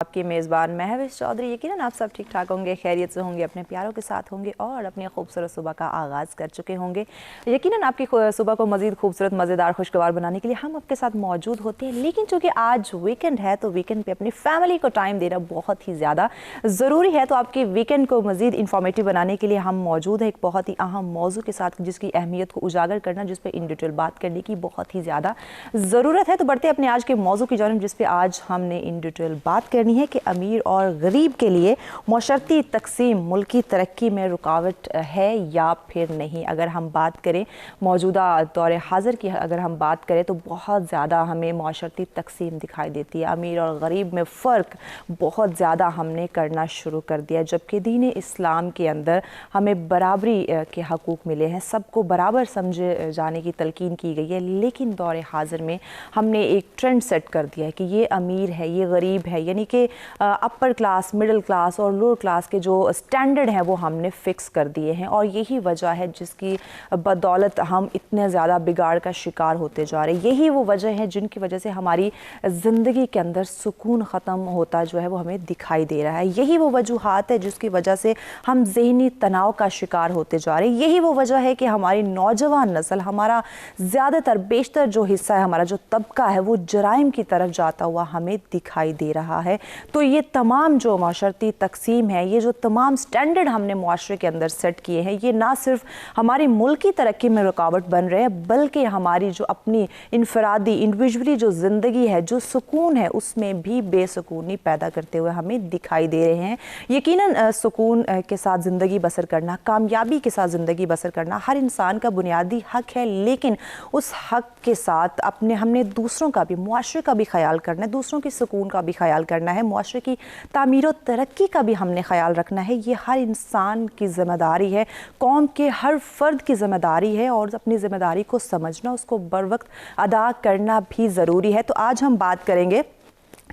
आपके मेज़बान महविश चौधरी। यकीनन आप सब ठीक ठाक होंगे, खैरियत से होंगे, अपने प्यारों के साथ होंगे और अपनी खूबसूरत सुबह का आगाज़ कर चुके होंगे। यकीनन आपकी सुबह को मज़ीद खूबसूरत, मज़ेदार, खुशगवार बनाने के लिए हम आपके साथ मौजूद होते हैं। लेकिन चूँकि आज वीकेंड है तो वीकेंड पे अपनी फैमिली को टाइम देना बहुत ही ज़्यादा ज़रूरी है। तो आपके वीकेंड को मज़ीद इन्फॉर्मेटिव बनाने के लिए हम मौजूद हैं एक बहुत ही अहम मौजू के साथ, जिसकी अहमियत को उजागर करना, जिस पर इन डिटेल बात करने की बहुत ही ज़्यादा ज़रूरत है। तो बढ़ते अपने आज के मौजू की जानिब, जिस पर आज हमने इन डिटेल बात करनी है कि अमीर और गरीब के लिए मुआशरती तकसीम मुल्की तरक्की में रुकावट है या फिर नहीं। अगर हम बात करें मौजूदा दौर हाज़िर की, अगर हम बात करें तो बहुत ज़्यादा हमें मुआशरती तकसीम दिखाई देती है। अमीर और गरीब में फ़र्क बहुत ज़्यादा हमने करना शुरू कर दिया, जबकि दीन इस्लाम के अंदर हमें बराबरी के हकूक़ मिले हैं, सबको बराबर समझे जाने की तलकीन की गई है। लेकिन दौर हाज़िर में हमने एक ट्रेंड सेट कर दिया है कि ये अमीर है, ये गरीब है, यानी कि अपर क्लास, मिडिल क्लास और लोअर क्लास के जो स्टैंडर्ड हैं वो हमने फ़िक्स कर दिए हैं। और यही वजह है जिसकी बदौलत हम इतने ज़्यादा बिगाड़ का शिकार होते जा रहे हैं। यही वो वजह है जिनकी वजह से हमारी ज़िंदगी के अंदर सुकून ख़त्म होता जो है वो हमें दिखाई दे रहा है। यही वो वजूहात है जिसकी वजह से हम ज़हनी तनाव का शिकार होते जा रहे हैं। यही वो वजह है कि हमारी नौजवान नस्ल, हमारा ज़्यादातर बेशतर जो हिस्सा है, हमारा जो तबका है, वो जराइम की तरफ जाता हुआ हमें दिखाई दे रहा है। तो ये तमाम जो माशरती तकसीम है, ये जो तमाम स्टैंडर्ड हमने मुआशरे के अंदर सेट किए हैं, ये ना सिर्फ हमारी मुल्क की तरक्की में रुकावट बन रहे हैं, बल्कि हमारी जो अपनी इनफरादी इंडिविजुअली जो ज़िंदगी है, जो सुकून है, उसमें भी बेसुकूनी पैदा करते हुए हमें दिखाई दे रहे हैं। यकीनन सुकून के साथ ज़िंदगी बसर करना, कामयाबी के साथ ज़िंदगी बसर करना हर इंसान का बुनियादी हक है, लेकिन उस हक के साथ हमने दूसरों का भी, मुआशरे का भी ख्याल करना है, दूसरों के सुकून का भी ख्याल करना है, मुआशरे की तामीर और तरक्की का भी हमने ख्याल रखना है। ये हर इंसान की ज़िम्मेदारी है, कौम के हर फ़र्द की ज़िम्मेदारी है, और अपनी ज़िम्मेदारी को समझना, उसको बर वक्त अदा करना भी ज़रूरी है। तो आज हम बात करेंगे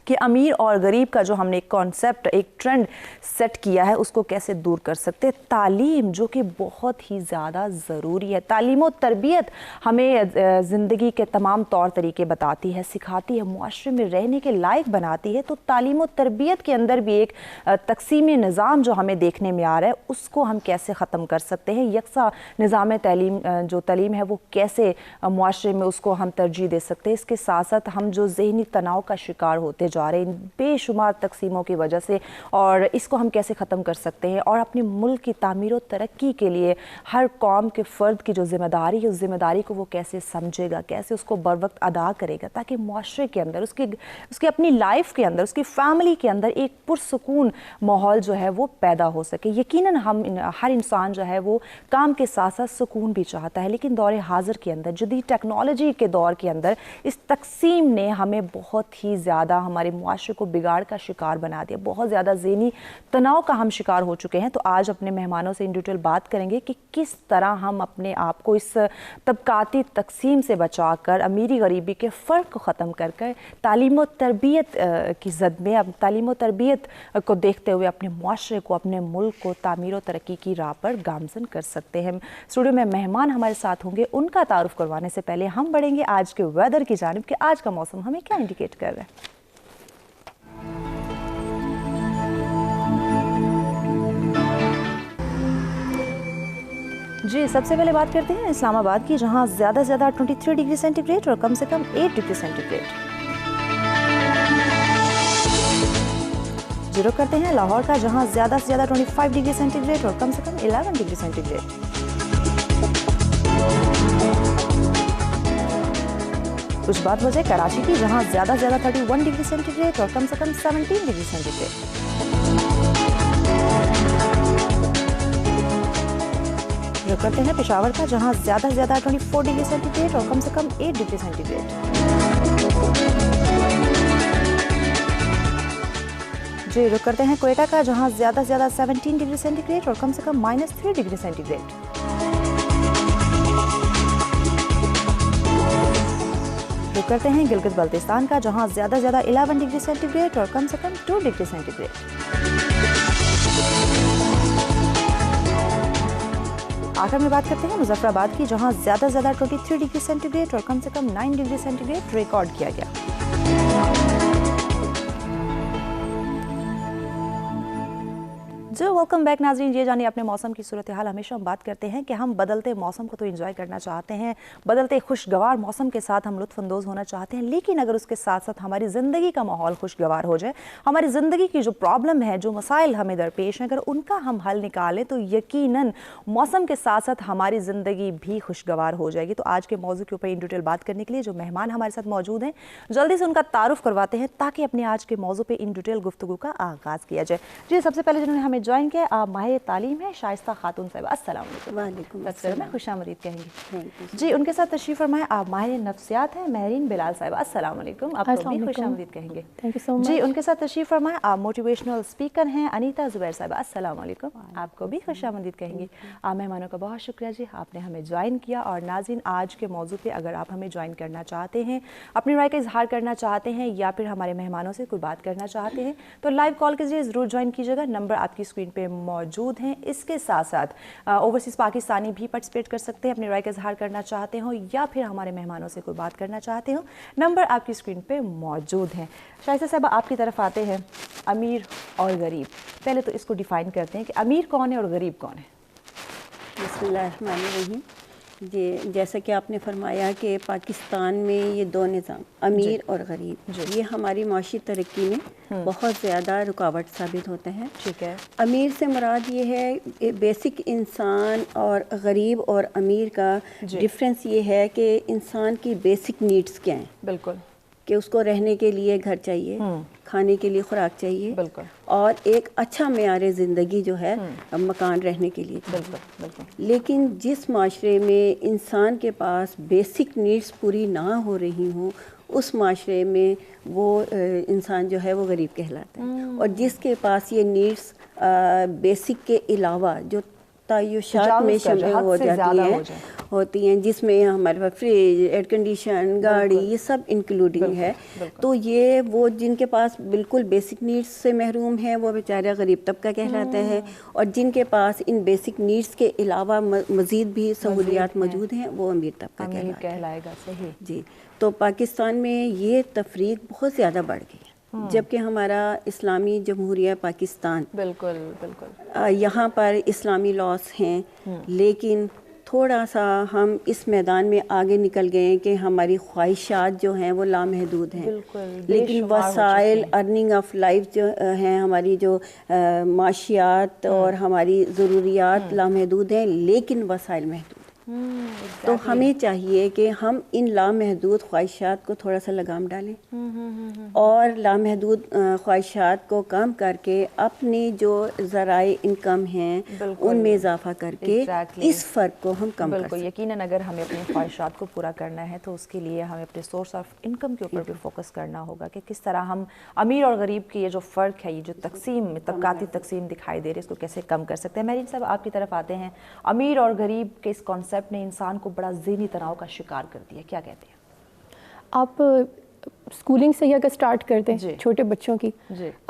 कि अमीर और गरीब का जो हमने एक कॉन्सेप्ट, एक ट्रेंड सेट किया है, उसको कैसे दूर कर सकते हैं। तालीम जो कि बहुत ही ज़्यादा ज़रूरी है, तालीम और तरबियत हमें ज़िंदगी के तमाम तौर तरीके बताती है, सिखाती है, मुआशरे में रहने के लायक बनाती है। तो तालीम और तरबियत के अंदर भी एक तकसीमी निज़ाम जो हमें देखने में आ रहा है, उसको हम कैसे ख़त्म कर सकते हैं। यकसा निज़ाम तालीम जो तालीम है वो कैसे मुआशरे में उसको हम तरजीह दे सकते हैं। इसके साथ साथ हम जो ज़हनी तनाव का शिकार होते जा रहे हैं बेशुमार तकसीमों की वजह से, और इसको हम कैसे ख़त्म कर सकते हैं, और अपने मुल्क की तामीर और तरक्की के लिए हर कौम के फ़र्द की जो ज़िम्मेदारी है, उस ज़िम्मेदारी को वो कैसे समझेगा, कैसे उसको बर वक्त अदा करेगा, ताकि मुआशरे के अंदर, उसकी अपनी लाइफ के अंदर, उसकी फ़ैमिली के अंदर एक पुरसुकून माहौल जो है वो पैदा हो सके। यकीनन हर इंसान जो है वो काम के साथ साथ सुकून भी चाहता है, लेकिन दौर हाज़िर के अंदर, जदीद टेक्नोलॉजी के दौर के अंदर, इस तकसीम ने हमें बहुत ही ज़्यादा हमारे मुआशरे को बिगाड़ का शिकार बना दिया। बहुत ज़्यादा ज़हनी तनाव का हम शिकार हो चुके हैं। तो आज अपने मेहमानों से इन डिटेल बात करेंगे कि किस तरह हम अपने आप को इस तबकाती तकसीम से बचाकर, अमीरी गरीबी के फ़र्क को ख़त्म कर कर तालीम और तरबियत की ज़द में, अब तालीम और तरबियत को देखते हुए अपने मुआशरे को, अपने मुल्क को तामीर और तरक्की की राह पर गामज़न कर सकते हैं। स्टूडियो में मेहमान हमारे साथ होंगे, उनका तारुफ करवाने से पहले हम बढ़ेंगे आज के वेदर की जानिब कि आज का मौसम हमें क्या इंडिकेट कर रहा है। जी, सबसे पहले बात करते हैं इस्लामाबाद की, जहां ज़्यादा से ज़्यादा 23 डिग्री सेंटीग्रेड और कम से कम 8 डिग्री सेंटीग्रेड। जी, रुक करते हैं लाहौर का, जहां ज़्यादा से ज़्यादा 25 डिग्री सेंटीग्रेड और कम से कम 11 डिग्री सेंटीग्रेड। कुछ बात हो जाए कराची की, जहां ज़्यादा से ज़्यादा 31 डिग्री सेंटीग्रेड और कम से कम 17 डिग्री सेंटीग्रेड। जो करते हैं पेशावर का, जहां ज़्यादा से ज़्यादा 24 डिग्री सेंटीग्रेड और कम से कम 8 डिग्री सेंटीग्रेड। जी, रुक करते हैं क्वेटा का, जहां ज़्यादा से ज़्यादा 17 डिग्री सेंटीग्रेड और कम से कम -3 डिग्री सेंटीग्रेड। रुक करते हैं गिलगित बल्तिस्तान का, जहां ज़्यादा से ज़्यादा 11 डिग्री सेंटीग्रेड और कम से कम 2 डिग्री सेंटीग्रेड। आखिर में बात करते हैं मुजफ्फराबाद की, जहां ज़्यादा से ज़्यादा 23 डिग्री सेंटीग्रेड और कम से कम 9 डिग्री सेंटीग्रेड रिकॉर्ड किया गया। जो वेलकम बैक नाज़रीन, ये जानिए अपने मौसम की सूरत हाल। हमेशा हम बात करते हैं कि हम बदलते मौसम को तो एंजॉय करना चाहते हैं, बदलते खुशगवार मौसम के साथ हम लुत्फ़अंदोज़ होना चाहते हैं, लेकिन अगर उसके साथ साथ हमारी ज़िंदगी का माहौल खुशगवार हो जाए, हमारी ज़िंदगी की जो प्रॉब्लम है, जो मसाइल हमें दरपेश हैं, अगर उनका हम हल निकालें तो यकीनन मौसम के साथ साथ हमारी ज़िंदगी भी खुशगवार हो जाएगी। तो आज के मौजू के ऊपर इन डिटेल बात करने के लिए जो मेहमान हमारे साथ मौजूद हैं, जल्दी से उनका तारुफ करवाते हैं ताकि अपने आज के मौजू पे इन डिटेल गुफ्तगू का आगाज़ किया जाए। जी, सबसे पहले जिन्होंने हमें ज्वाइन किया, आप माहिर तालीम है शाइस्ता खातून साहिबा, अस्सलाम वालेकुम। में खुशामदीद कहेंगे जी। उनके साथ तशरीफ़ फरमाएं, आप माहिर नफ्सियात हैं महरीन बिलाल साहिबा, अस्सलाम वालेकुम, आपको भी खुशामदीद कहेंगे। Thank you so much. जी, उनके साथ तशरीफ़ फरमाएं, आप मोटिवेशनल स्पीकर हैं अनीता ज़ुबैर साहिबा, अस्सलाम वालेकुम, आपको भी खुशामदीद कहेंगे। आप मेहमानों का बहुत शुक्रिया जी, आपने हमें ज्वाइन किया। और नाज़रीन, आज के मौजू पे अगर आप हमें ज्वाइन करना चाहते हैं, अपनी राय का इजहार करना चाहते हैं या फिर हमारे मेहमानों से कोई बात करना चाहते हैं तो लाइव कॉल के जरिए ज़रूर ज्वाइन कीजिएगा। नंबर आपकी स्क्रीन पे मौजूद हैं। इसके साथ साथ ओवरसीज़ पाकिस्तानी भी पार्टिसिपेट कर सकते हैं, अपनी राय का इजहार करना चाहते हो या फिर हमारे मेहमानों से कोई बात करना चाहते हो, नंबर आपकी स्क्रीन पे मौजूद हैं। शाइस्ता साहब, आपकी तरफ आते हैं। अमीर और गरीब, पहले तो इसको डिफ़ाइन करते हैं कि अमीर कौन है और गरीब कौन है। बिस्मिल्लाहिर्रहमानिर्रहीम। जी, जैसा कि आपने फरमाया कि पाकिस्तान में ये दो निज़ाम अमीर और गरीब, ये हमारी माशी तरक्की में बहुत ज़्यादा रुकावट साबित होते हैं। ठीक है। अमीर से मुराद ये है बेसिक इंसान, और गरीब और अमीर का डिफरेंस ये है कि इंसान की बेसिक नीड्स क्या हैं। बिल्कुल, कि उसको रहने के लिए घर चाहिए, खाने के लिए खुराक चाहिए, बिल्कुल, और एक अच्छा मेयार ज़िंदगी जो है मकान रहने के लिए। बिल्कुल, बिल्कुल। लेकिन जिस माशरे में इंसान के पास बेसिक नीड्स पूरी ना हो रही हों, उस माशरे में वो इंसान जो है वो गरीब कहलाता है। और जिसके पास ये नीड्स बेसिक के अलावा जो तायुशात में शामिल हो जाती होती हैं, जिसमें हमारे पास फ्रिज, एयर कंडीशन, गाड़ी, ये सब इंक्लूडिंग है, तो ये वो जिनके पास बिल्कुल बेसिक नीड्स से महरूम है वो बेचारा गरीब तबका कहलाता है। और जिनके पास इन बेसिक नीड्स के अलावा मज़ीद भी सहूलियात मौजूद हैं वो अमीर तबका कहलाएगा। सही जी। तो पाकिस्तान में ये तफरीक बहुत ज़्यादा बढ़ गई है, जबकि हमारा इस्लामी जमहूरिया पाकिस्तान बिल्कुल बिल्कुल यहाँ पर इस्लामी लॉस हैं, लेकिन थोड़ा सा हम इस मैदान में आगे निकल गए हैं कि हमारी ख्वाहिशात जो हैं वो लामहदूद हैं, लेकिन वसाइल अर्निंग ऑफ लाइफ जो हैं, हमारी जो माशियात और हमारी ज़रूरियात लामहदूद हैं, लेकिन वसाइल महदूद। तो हमें चाहिए कि हम इन लामहदूद ख्वाहिशात को थोड़ा सा लगाम डालें और लामहदूद ख्वाहिशात को कम करके अपनी जो ज़राए इनकम हैं उनमें इजाफा करके इस फ़र्क को हम कम कर सकते। यकीनन अगर हमें अपनी ख्वाहिशात को पूरा करना है तो उसके लिए हमें अपने सोर्स ऑफ इनकम के ऊपर भी फोकस करना होगा कि किस तरह हम अमीर और गरीब की ये जो फ़र्क है, ये जो तकसीम, तबकाती तकसीम दिखाई दे रही है, इसको कैसे कम कर सकते हैं। महरीन साहब, आपकी तरफ आते हैं। अमीर और गरीब के इस कॉन्सेप्ट ने इंसान को बड़ा ज़हनी तनाव का शिकार कर दिया, क्या कहते हैं आप? स्कूलिंग से ही अगर स्टार्ट करते हैं छोटे बच्चों की,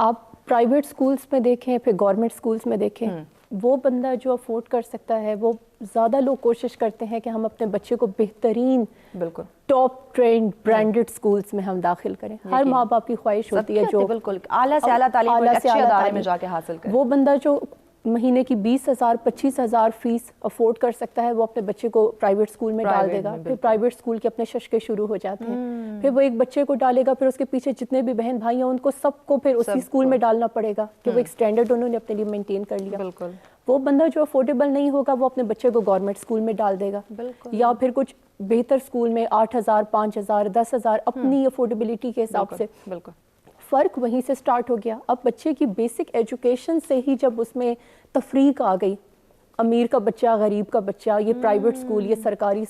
आप प्राइवेट स्कूल्स में देखें फिर गवर्नमेंट स्कूल्स में देखें, वो बंदा जो अफोर्ड कर सकता है, वो ज़्यादा लोग कोशिश करते हैं कि हम अपने बच्चे को बेहतरीन बिल्कुल टॉप ट्रेंड ब्रांडेड स्कूल्स में हम दाखिल करें। हर माँ बाप की ख्वाहिश होती है जो बिल्कुल आला से आला तालीम अच्छे अदारे में जाके हासिल करे। वो बंदा जो महीने की 20,000 25,000 फीस अफोर्ड कर सकता है, वो अपने बच्चे को प्राइवेट स्कूल में डाल देगा। फिर प्राइवेट स्कूल के अपने शशके शुरू हो जाते हैं, फिर वो एक बच्चे को डालेगा, फिर उसके पीछे जितने भी बहन भाई हैं उनको सबको फिर उसी स्कूल में डालना पड़ेगा कि वो एक स्टैंडर्ड उन्होंने अपने लिए मेंटेन कर लिया। बिल्कुल। वो बंदा जो अफोर्डेबल नहीं होगा वो अपने बच्चे को गवर्नमेंट स्कूल में डाल देगा, या फिर कुछ बेहतर स्कूल में 8,000 5,000 10,000 अपनी अफोर्डेबिलिटी के हिसाब से। बिल्कुल, फ़र्क वहीं से स्टार्ट हो गया। अब बच्चे की बेसिक एजुकेशन से ही जब उसमें तफरीक आ गई, अमीर का बच्चा, गरीब का बच्चा, ये प्राइवेट स्कूल, ये सरकारी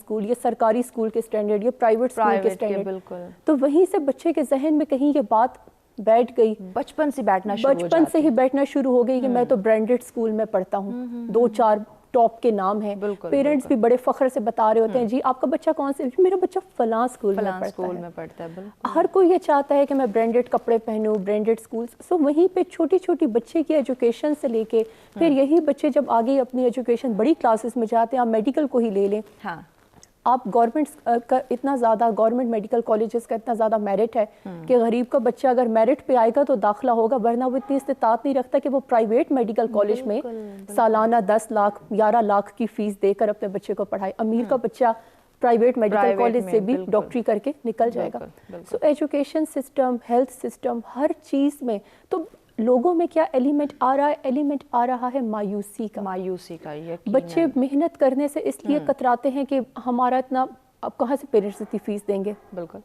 स्कूल के स्टैंडर्ड, ये प्राइवेट स्कूल के स्टैंडर्ड, तो वहीं से बच्चे के जहन में कहीं ये बात बैठ गई, बचपन से ही बैठना शुरू हो गई कि मैं तो ब्रांडेड स्कूल में पढ़ता हूँ, 2-4 टॉप के नाम हैं, पेरेंट्स भी बड़े फख्र से बता रहे होते हैं, जी आपका बच्चा कौन से, मेरा बच्चा फलां स्कूल में पढ़ता है। हर कोई ये चाहता है कि मैं ब्रांडेड कपड़े पहनूं, ब्रांडेड स्कूल। सो वहीं पे छोटी छोटी बच्चे की एजुकेशन से लेके फिर यही बच्चे जब आगे अपनी एजुकेशन बड़ी क्लासेस में जाते हैं, आप मेडिकल को ही ले लें, آپ گورنمنٹ کا اتنا زیادہ گورنمنٹ میڈیکل کالجز کا اتنا زیادہ میرٹ ہے کہ غریب کا بچہ اگر میرٹ پہ آئے گا تو داخلہ ہوگا، ورنہ وہ اتنی استطاعت نہیں رکھتا کہ وہ پرائیویٹ میڈیکل کالج میں سالانہ 10 لاکھ 11 لاکھ کی فیس دے کر اپنے بچے کو پڑھائے۔ امیر کا بچہ پرائیویٹ میڈیکل کالج سے بھی ڈاکٹری کر کے نکل جائے گا۔ So education system, health system, ہر چیز میں تو لوگوں میں کیا ایلیمنٹ آ رہا ہے؟ ایلیمنٹ آ رہا ہے مایوسی کا۔ بچے محنت کرنے سے اس لیے کتراتے ہیں کہ ہمارا اتنا، اب کہاں سے پیرنٹس اتنی فیس دیں گے؟ بالکل،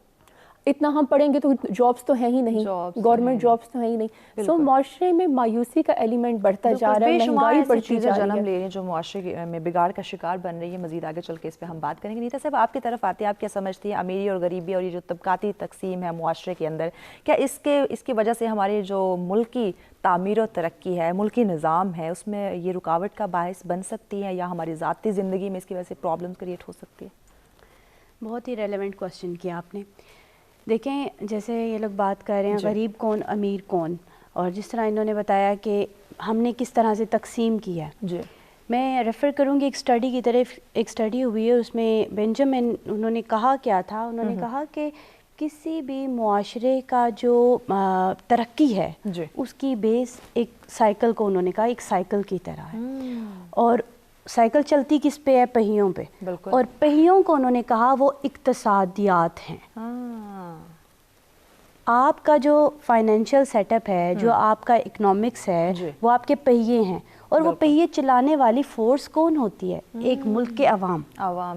اتنا ہم پڑھیں گے تو جابس تو ہیں ہی نہیں، گورنمنٹ جابس تو ہیں ہی نہیں۔ سو معاشرے میں مایوسی کا ایلیمنٹ بڑھتا جا رہا ہے، مہنگائی بڑھتی جا رہی ہے، جنم لے رہی ہیں جو معاشرے میں بگاڑ کا شکار بن رہی ہے۔ مزید آگے چل کے اس پہ ہم بات کریں گے۔ نیتا صاحب، آپ کی طرف آتے ہیں، آپ کیا سمجھتی ہیں امیری اور غریبی اور یہ جو طبقاتی تقسیم ہے معاشرے کے اندر، کیا اس کی وجہ سے ہماری جو ملکی تعمیر و ترقی ہے، ملکی نظام ہے، اس میں یہ رکاوٹ کا باعث بن سکتی ہے، یا ہماری ذاتی زندگی میں اس کی وجہ سے پرابلم کریٹ ہو سکتی ہے؟ بہت ہی ریلیونٹ کوسچن کیا آپ نے۔ دیکھیں، جیسے یہ لوگ بات کر رہے ہیں غریب کون امیر کون، اور جس طرح انہوں نے بتایا کہ ہم نے کس طرح سے تقسیم کی ہے، میں ریفر کروں گی ایک اسٹڈی کی طرف۔ ایک اسٹڈی ہوئی ہے، اس میں بینجامن انہوں نے کہا کیا تھا، انہوں نے کہا کہ کسی بھی معاشرے کا جو ترقی ہے اس کی بیس ایک سائیکل کو انہوں نے کہا ایک سائیکل کی طرح ہے، اور سائیکل چلتی کس پہ ہے؟ پہیوں پہ، اور پہیوں کو انہوں نے کہا وہ اقتصادیات ہیں۔ آپ کا جو فائنینشیل سیٹ اپ ہے، جو آپ کا اکنامکس ہے، وہ آپ کے پہیے ہیں، اور وہ پہیے چلانے والی فورس کون ہوتی ہے؟ ایک ملک کے عوام۔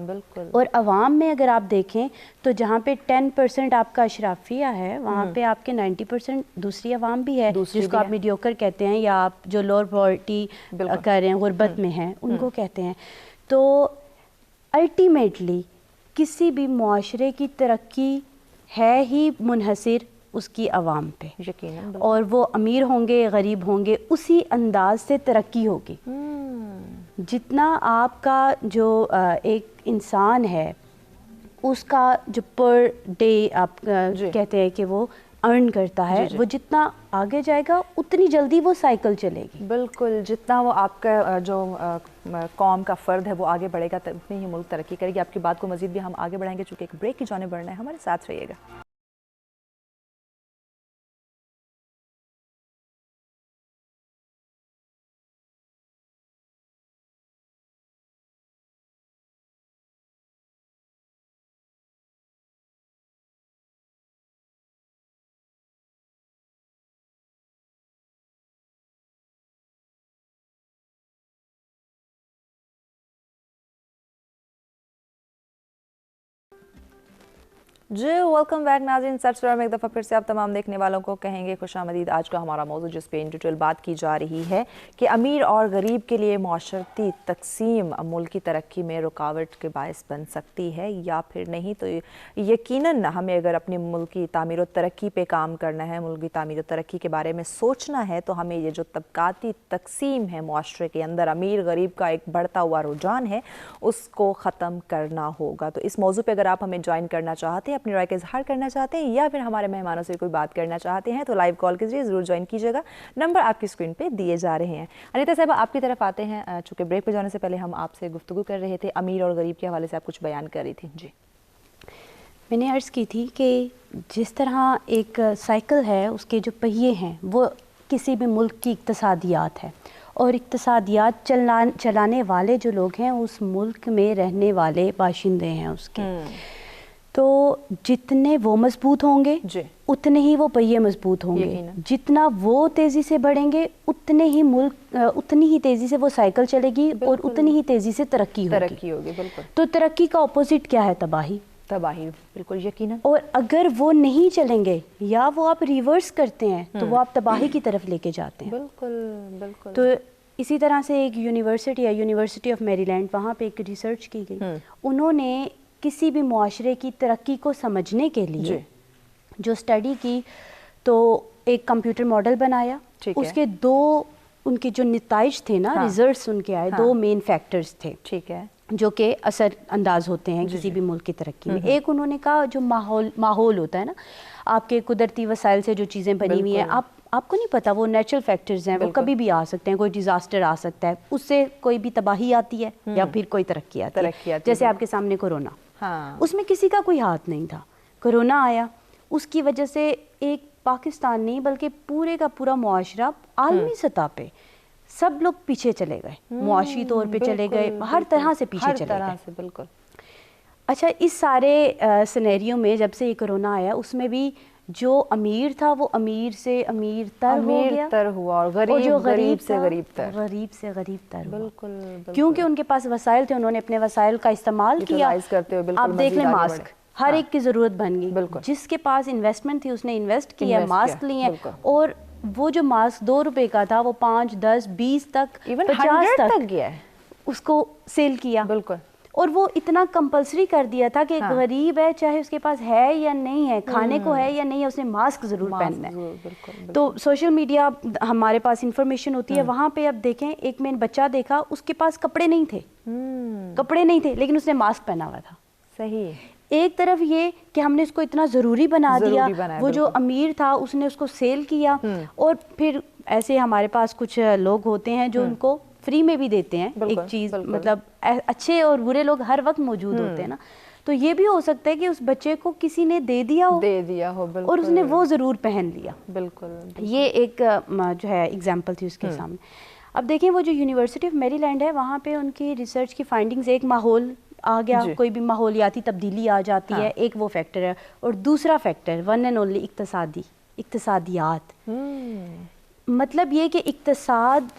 بالکل۔ اور عوام میں اگر آپ دیکھیں تو جہاں پہ 10% آپ کا اشرافیہ ہے، وہاں پہ آپ کے 90% دوسری عوام بھی ہے، جس کو آپ میڈیوکر کہتے ہیں، یا آپ جو لوور پاورٹی کر رہے ہیں، غربت میں ہیں، ان کو کہتے ہیں۔ تو الٹیمیٹلی کسی بھی معاشرے کی ترقی ہے ہی منحصر اس کی عوام پہ، یقیناً، اور وہ امیر ہوں گے غریب ہوں گے اسی انداز سے ترقی ہوگی۔ جتنا آپ کا جو ایک انسان ہے اس کا جو پر ڈے آپ کہتے ہیں کہ وہ ارن کرتا ہے، وہ جتنا آگے جائے گا اتنی جلدی وہ سائیکل چلے گی۔ بالکل، جتنا وہ آپ کا جو قوم کا فرد ہے وہ آگے بڑھے گا اتنی ہی ملک ترقی کرے گی۔ آپ کی بات کو مزید بھی ہم آگے بڑھائیں گے، چونکہ ایک بریک کی جانب بڑھنا ہے، ہمارے ساتھ رہیے گا۔ ویلکم بیک ناظرین، سبسکرائب میں ایک دفعہ پھر سے آپ تمام دیکھنے والوں کو کہیں گے خوش آمدید۔ آج کا ہمارا موضوع جس پہ ان ڈیٹیل بات کی جا رہی ہے کہ امیر اور غریب کے لیے معاشرتی تقسیم ملکی ترقی میں رکاوٹ کے باعث بن سکتی ہے یا پھر نہیں۔ تو یقیناً ہمیں اگر اپنی ملکی تعمیر و ترقی پہ کام کرنا ہے، ملکی تعمیر و ترقی کے بارے میں سوچنا ہے، تو ہمیں یہ جو طبقاتی تقسیم ہے معاشرے کے اندر، امیر غریب کا ایک بڑھتا ہوا رجحان ہے، اس کو ختم کرنا ہوگا۔ تو اس موضوع پہ اگر آپ ہمیں جوائن کرنا چاہتے ہیں، اپنی رائے کا اظہار کرنا چاہتے ہیں، یا پھر ہمارے مہمانوں سے کوئی بات کرنا چاہتے ہیں، تو لائیو کال کے ذریعے ضرور جوائن کیجیے گا۔ نمبر آپ کی اسکرین پہ دیے جا رہے ہیں۔ انیتا صاحبہ، آپ کی طرف آتے ہیں، چونکہ بریک پہ جانے سے پہلے ہم آپ سے گفتگو کر رہے تھے، امیر اور غریب کے حوالے سے آپ کچھ بیان کر رہی تھیں۔ جی، میں نے عرض کی تھی کہ جس طرح ایک سائیکل ہے، اس کے جو پہیے ہیں وہ کسی بھی ملک کی اقتصادیات ہے، اور اقتصادیات چلانے والے جو لوگ ہیں اس ملک میں رہنے والے باشندے ہیں اس کے۔ تو جتنے وہ مضبوط ہوں گے اتنے ہی وہ پہیے مضبوط ہوں گے، جتنا وہ تیزی سے بڑھیں گے اتنی ہی تیزی سے وہ سائیکل چلے گی، اور اتنی ہی تیزی سے ترقی ہوگی۔ بالکل۔ تو ترقی کا اپوزٹ کیا ہے؟ تباہی۔ بالکل، یقیناً۔ اور اگر وہ نہیں چلیں گے یا وہ آپ ریورس کرتے ہیں تو وہ آپ تباہی کی طرف لے کے جاتے ہیں۔ بالکل۔ تو اسی طرح سے ایک یونیورسٹی ہے، یونیورسٹی آف میری لینڈ، وہاں پہ ایک ریسرچ کی گئی۔ انہوں نے کسی بھی معاشرے کی ترقی کو سمجھنے کے لیے جو اسٹڈی کی، تو ایک کمپیوٹر ماڈل بنایا، اس کے ان کے جو نتائج تھے نا، ریزلٹس ان کے آئے، 2 مین فیکٹرز تھے جو کہ اثر انداز ہوتے ہیں کسی بھی ملک کی ترقی میں۔ ایک انہوں نے کہا جو ماحول ہوتا ہے نا، آپ کے قدرتی وسائل سے جو چیزیں بنی ہوئی ہیں، آپ کو نہیں پتا وہ نیچرل فیکٹرز ہیں، وہ کبھی بھی آ سکتے ہیں، کوئی ڈیزاسٹر آ سکتا ہے، اس سے کوئی بھی تباہی آتی ہے یا پھر کوئی ترقی آتی ہے، جیسے آپ کے سامنے کورونا۔ اس میں کسی کا کوئی ہاتھ نہیں تھا. کرونا آیا, اس کی وجہ سے ایک پاکستان نہیں بلکہ پورے کا پورا معاشرہ عالمی سطح پہ سب لوگ پیچھے چلے گئے, معاشی طور پہ چلے گئے, ہر طرح سے پیچھے چلے گئے. بالکل. اچھا, اس سارے سینیریو میں جب سے یہ کرونا آیا, اس میں بھی جو امیر تھا وہ امیر سے امیر تر ہو گیا, اور جو غریب سے غریب تر, غریب سے غریب تر. بالکل. کیونکہ ان کے پاس وسائل تھے, انہوں نے اپنے وسائل کا استعمال کیا. آپ دیکھ لیں, ماسک ہر ایک کی ضرورت بن گئی. جس کے پاس انویسٹمنٹ تھی اس نے انویسٹ کیا, ماسک لیے, اور وہ جو ماسک 2 روپے کا تھا وہ 5, 10, 20 تک, 50 تک گیا ہے, اس کو سیل کیا. بالکل. اور وہ اتنا کمپلسری کر دیا تھا کہ ایک غریب ہے, چاہے اس کے پاس ہے یا نہیں ہے, کھانے کو ہے یا نہیں ہے, اس نے ماسک ضرور پہننا ہے. تو سوشل میڈیا ہمارے پاس انفارمیشن ہوتی ہے, وہاں پہ اب دیکھیں, ایک میں نے بچہ دیکھا, اس کے پاس کپڑے نہیں تھے لیکن اس نے ماسک پہنا ہوا تھا. صحیح. ایک طرف یہ کہ ہم نے اس کو اتنا ضروری بنا دیا, وہ جو امیر تھا اس نے اس کو سیل کیا, اور پھر ایسے ہمارے پاس کچھ لوگ ہوتے ہیں جو ان کو فری میں بھی دیتے ہیں ایک چیز, مطلب اچھے اور برے لوگ ہر وقت موجود ہوتے ہیں نا. تو یہ بھی ہو سکتا ہے کہ اس بچے کو کسی نے دے دیا ہو اور اس نے وہ ضرور پہن لیا. بالکل. یہ ایک جو ہے ایگزامپل تھی اس کے سامنے. اب دیکھیں, وہ جو یونیورسٹی آف میری لینڈ ہے, وہاں پہ ان کی ریسرچ کی فائنڈنگز, ایک ماحول آ گیا, کوئی بھی ماحولیاتی تبدیلی آ جاتی ہے, ایک وہ فیکٹر ہے, اور دوسرا فیکٹر ون اینڈ اونلی اقتصادیات. مطلب یہ کہ اقتصاد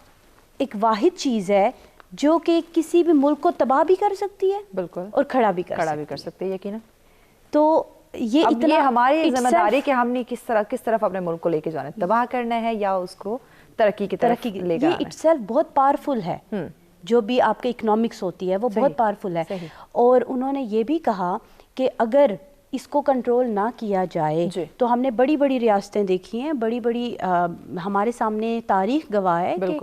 ایک واحد چیز ہے جو کہ کسی بھی ملک کو تباہ بھی کر سکتی ہے, بالکل, اور کھڑا بھی کر سکتے ہیں یقیناً. تو یہ اتنا ہماری ذمہ داری کہ ہم نے کس طرف اپنے ملک کو لے کے جانا ہے, تباہ کرنا ہے یا اس کو ترقی کی طرف لے جانا ہے. یہ اٹسیلف بہت پاورفل ہے, جو بھی آپ کے اکنامکس ہوتی ہے وہ بہت پاورفل ہے. اور انہوں نے یہ بھی کہا کہ اگر اس کو کنٹرول نہ کیا جائے تو ہم نے بڑی بڑی ریاستیں دیکھی ہیں, بڑی بڑی ہمارے سامنے تاریخ گواہ ہے کہ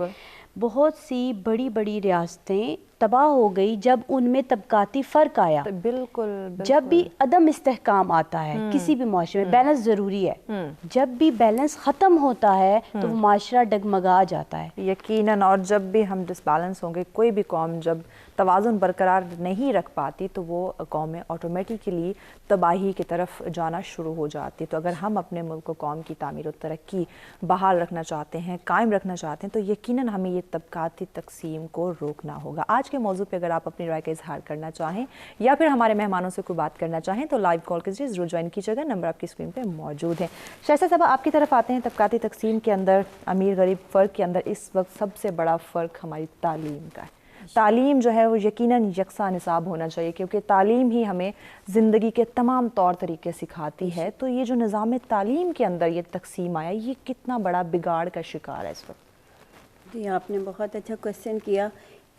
بہت سی بڑی بڑی ریاستیں تباہ ہو گئی جب ان میں طبقاتی فرق آیا. بالکل. جب بھی عدم استحکام آتا ہے کسی بھی معاشرے میں, بیلنس ضروری ہے, جب بھی بیلنس ختم ہوتا ہے تو وہ معاشرہ ڈگمگا جاتا ہے یقیناً. اور جب بھی ہم ڈس بیلنس ہوں گے, کوئی بھی قوم جب توازن برقرار نہیں رکھ پاتی تو وہ قومیں آٹومیٹیکلی تباہی کی طرف جانا شروع ہو جاتی. تو اگر ہم اپنے ملک و قوم کی تعمیر و ترقی بحال رکھنا چاہتے ہیں, قائم رکھنا چاہتے ہیں, تو یقیناً ہمیں یہ طبقاتی تقسیم کو روکنا ہوگا. آج کے موضوع پہ اگر آپ اپنی رائے کا اظہار کرنا چاہیں یا پھر ہمارے مہمانوں سے کوئی بات کرنا چاہیں تو لائیو کال کیجیے, ضرور جوائن کیجیے گا, نمبر آپ کی اسکرین پہ موجود ہے. شائستہ صاحبہ, آپ کی طرف آتے ہیں. طبقاتی تقسیم کے اندر, امیر غریب فرق کے اندر اس وقت سب سے بڑا فرق ہماری تعلیم کا ہے. تعلیم جو ہے وہ یقیناً یکساں نصاب ہونا چاہیے, کیونکہ تعلیم ہی ہمیں زندگی کے تمام طور طریقے سکھاتی ہے. تو یہ جو نظام تعلیم کے اندر یہ تقسیم آیا, یہ کتنا بڑا بگاڑ کا شکار ہے اس وقت؟ جی, آپ نے بہت اچھا کویسچن کیا.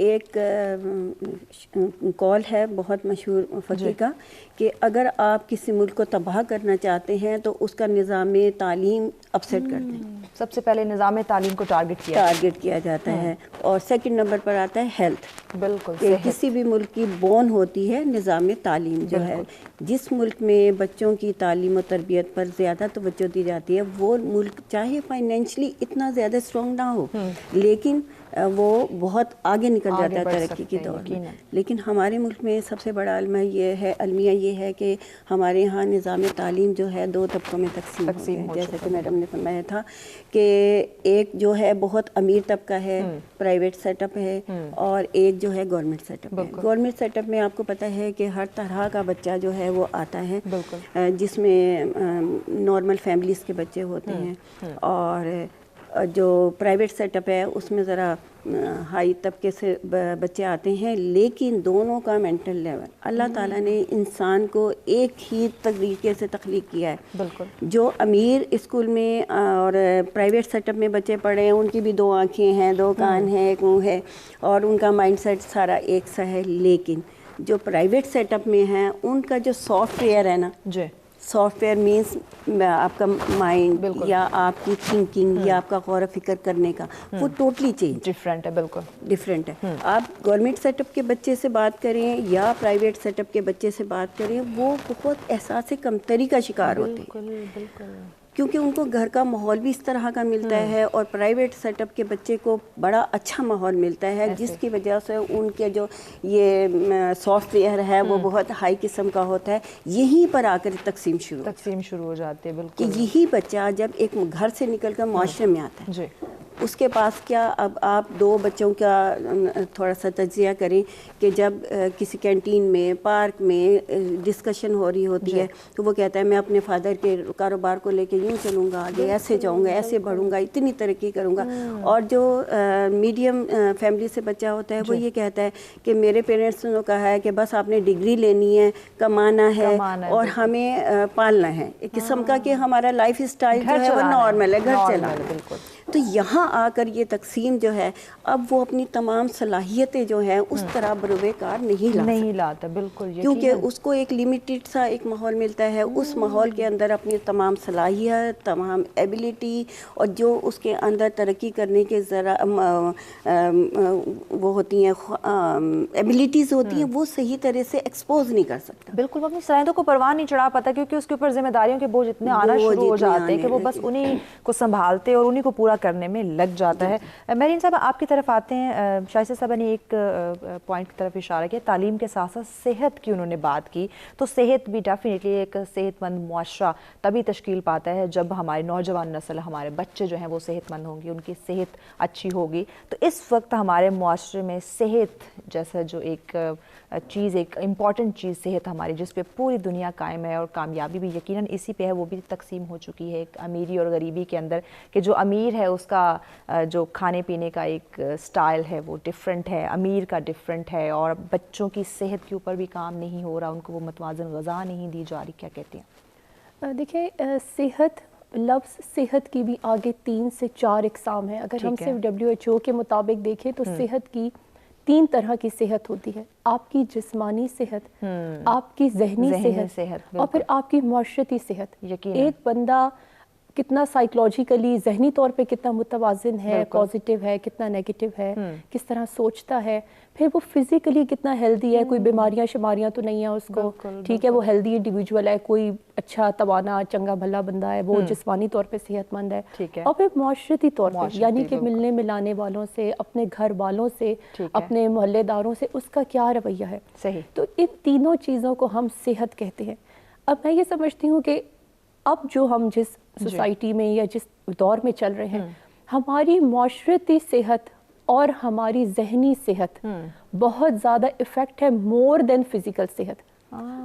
ایک کال ہے بہت مشہور فقیر کا کہ اگر آپ کسی ملک کو تباہ کرنا چاہتے ہیں تو اس کا نظام تعلیم اپسیٹ کر دیں. سب سے پہلے نظام تعلیم کو ٹارگٹ کیا جاتا ہے. اور سیکنڈ نمبر پر آتا ہے ہیلتھ. بالکل. کسی بھی ملک کی بون ہوتی ہے نظام تعلیم جو ہے. جس ملک میں بچوں کی تعلیم و تربیت پر زیادہ توجہ دی جاتی ہے وہ ملک چاہے فائنینشلی اتنا زیادہ اسٹرانگ نہ ہو لیکن وہ بہت آگے نکل جاتا ہے ترقی کی دور میں. لیکن ہمارے ملک میں سب سے بڑا المیہ یہ ہے کہ ہمارے ہاں نظام تعلیم جو ہے 2 طبقوں میں تقسیم ہے. جیسے کہ میڈم نے فرمایا تھا کہ ایک جو ہے بہت امیر طبقہ ہے, پرائیویٹ سیٹ اپ ہے, اور ایک جو ہے گورنمنٹ سیٹ اپ ہے. گورنمنٹ سیٹ اپ میں آپ کو پتہ ہے کہ ہر طرح کا بچہ جو ہے وہ آتا ہے, جس میں نارمل فیملیز کے بچے ہوتے ہیں, اور جو پرائیویٹ سیٹ اپ ہے اس میں ذرا ہائی طبقے سے بچے آتے ہیں. لیکن دونوں کا مینٹل لیول, اللہ تعالیٰ نے انسان کو ایک ہی طریقے سے تخلیق کیا ہے. جو امیر اسکول میں اور پرائیویٹ سیٹ اپ میں بچے پڑھے ہیں ان کی بھی 2 آنکھیں ہیں, 2 کان ہیں, ایک منہ ہے, اور ان کا مائنڈ سیٹ سارا ایک سا ہے. لیکن جو پرائیویٹ سیٹ اپ میں ہیں ان کا جو سافٹ ویئر ہے نا, سافٹ ویئر مینس آپ کا مائنڈ یا آپ کی تھنکنگ یا آپ کا غور و فکر کرنے کا وہ ٹوٹلی چینج ڈفرینٹ ہے. بالکل ڈفرینٹ ہے. آپ گورنمنٹ سیٹ اپ کے بچے سے بات کریں یا پرائیویٹ سیٹ اپ کے بچے سے بات کریں, وہ بہت احساس کمتری کا شکار ہوتے ہیں. کیونکہ ان کو گھر کا ماحول بھی اس طرح کا ملتا ہے اور پرائیویٹ سیٹ اپ کے بچے کو بڑا اچھا ماحول ملتا ہے، جس کی وجہ سے ان کے جو یہ سافٹ ویئر ہے وہ بہت ہائی قسم کا ہوتا ہے. یہیں پر آ کر تقسیم شروع ہو جاتی ہے. کہ بالکل. یہی بچہ جب ایک گھر سے نکل کر معاشرے میں آتا ہے، جی، اس کے پاس کیا، اب آپ دو بچوں کا تھوڑا سا تجزیہ کریں کہ جب کسی کینٹین میں، پارک میں ڈسکشن ہو رہی ہوتی ہے تو وہ کہتا ہے میں اپنے فادر کے کاروبار کو لے کے یوں چلوں گا، آگے ایسے جاؤں گا، ایسے بڑھوں گا، اتنی ترقی کروں گا. اور جو میڈیم فیملی سے بچہ ہوتا ہے وہ یہ کہتا ہے کہ میرے پیرنٹس نے کہا ہے کہ بس آپ نے ڈگری لینی ہے، کمانا ہے اور ہمیں پالنا ہے، ایک قسم کا کہ ہمارا لائف اسٹائل جو ہے وہ نارمل ہے، گھر چلانا ہے. بالکل. تو یہاں آ کر یہ تقسیم جو ہے، اب وہ اپنی تمام صلاحیتیں جو ہیں اس طرح بروئے کار نہیں لاتا. بالکل. کیونکہ اس کو ایک لمیٹڈ سا ایک ماحول ملتا ہے، اس ماحول کے اندر اپنی تمام صلاحیت، تمام ایبیلٹی اور جو اس کے اندر ترقی کرنے کے ذرا وہ ہوتی ہیں ایبیلٹیز ہوتی ہیں، وہ صحیح طرح سے ایکسپوز نہیں کر سکتا. بالکل. وہ اپنی صلاحیتوں کو پرواہ نہیں چڑھا پاتا کیونکہ اس کے اوپر ذمہ داریوں کے بوجھ اتنے آنا شروع ہو جاتے ہیں کہ وہ بس انہی کو سنبھالتے اور انہی کو پورا کرنے میں لگ جاتا ہے. مہرین صاحب آپ کی طرف آتے ہیں. شائستہ صاحبہ نے ایک پوائنٹ کی طرف اشارہ کیا، تعلیم کے ساتھ ساتھ صحت کی انہوں نے بات کی. تو صحت بھی ڈیفینیٹلی ایک صحت مند معاشرہ تبھی تشکیل پاتا ہے جب ہماری نوجوان نسل، ہمارے بچے جو ہیں وہ صحت مند ہوں گی، ان کی صحت اچھی ہوگی. تو اس وقت ہمارے معاشرے میں صحت جیسا جو ایک چیز، ایک امپورٹنٹ چیز صحت ہماری، جس پہ پوری دنیا قائم ہے اور کامیابی بھی یقیناً اسی پہ ہے، وہ بھی تقسیم ہو چکی ہے ایک امیری اور غریبی کے اندر، کہ جو امیر ہے اس کا جو کھانے پینے کا ایک سٹائل ہے وہ ڈیفرنٹ ہے، امیر کا ڈیفرنٹ ہے، اور بچوں کی صحت کے اوپر بھی کام نہیں ہو رہا، ان کو وہ متوازن غذا نہیں دی جا رہی. کیا کہتے ہیں؟ دیکھیں، صحت، لفظ صحت کی بھی آگے 3 سے 4 اقسام ہیں. اگر ہم صرف WHO کے مطابق دیکھیں تو صحت کی 3 طرح کی صحت ہوتی ہے. آپ کی جسمانی صحت، آپ کی ذہنی صحت اور پھر آپ کی معاشرتی صحت. ایک بندہ کتنا سائیکلوجیکلی، ذہنی طور پہ کتنا متوازن ہے، پازیٹیو ہے، کتنا نیگیٹو ہے، کس طرح سوچتا ہے، پھر وہ فزیکلی کتنا ہیلدی ہے، کوئی بیماریاں شماریاں تو نہیں ہیں اس کو، ٹھیک ہے، وہ ہیلدی انڈیویجول ہے، کوئی اچھا توانا چنگا بھلا بندہ ہے، وہ جسمانی طور پہ صحت مند ہے. اور پھر معاشرتی طور پہ، یعنی کہ ملنے ملانے والوں سے، اپنے گھر والوں سے، اپنے محلے داروں سے اس کا کیا رویہ ہے. تو ان تینوں چیزوں کو ہم صحت کہتے ہیں. اب میں یہ سمجھتی ہوں کہ اب جو ہم جس سوسائٹی میں یا جس دور میں چل رہے ہیں، ہماری معاشرتی صحت اور ہماری ذہنی صحت بہت زیادہ افیکٹ ہے، مور دین فزیکل صحت.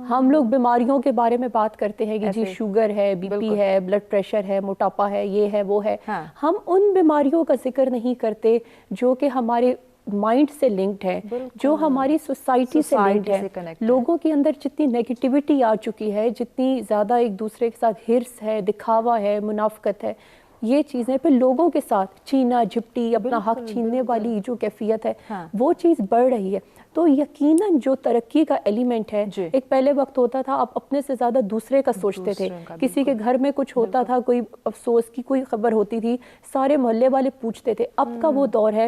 ہم لوگ بیماریوں کے بارے میں بات کرتے ہیں کہ جی شوگر ہے، بی پی ہے، بلڈ پریشر ہے، موٹاپا ہے، یہ ہے، وہ ہے. ہم ان بیماریوں کا ذکر نہیں کرتے جو کہ ہمارے مائنڈ سے لنکڈ ہے، جو ہماری سوسائٹی سے لنکڈ ہے. لوگوں کے اندر جتنی نیگیٹیوٹی آ چکی ہے، جتنی زیادہ ایک دوسرے کے ساتھ ہرس ہے، دکھاوا ہے، منافقت ہے، یہ چیزیں پھر لوگوں کے ساتھ چینا جھپٹی، اپنا حق چھیننے والی جو کیفیت ہے وہ چیز بڑھ رہی ہے. تو یقیناً جو ترقی کا ایلیمنٹ ہے، ایک پہلے وقت ہوتا تھا آپ اپنے سے زیادہ دوسرے کا سوچتے تھے. کسی کے گھر میں کچھ ہوتا تھا، کوئی افسوس کی کوئی خبر ہوتی تھی، سارے محلے والے پوچھتے تھے. اب کا وہ دور ہے،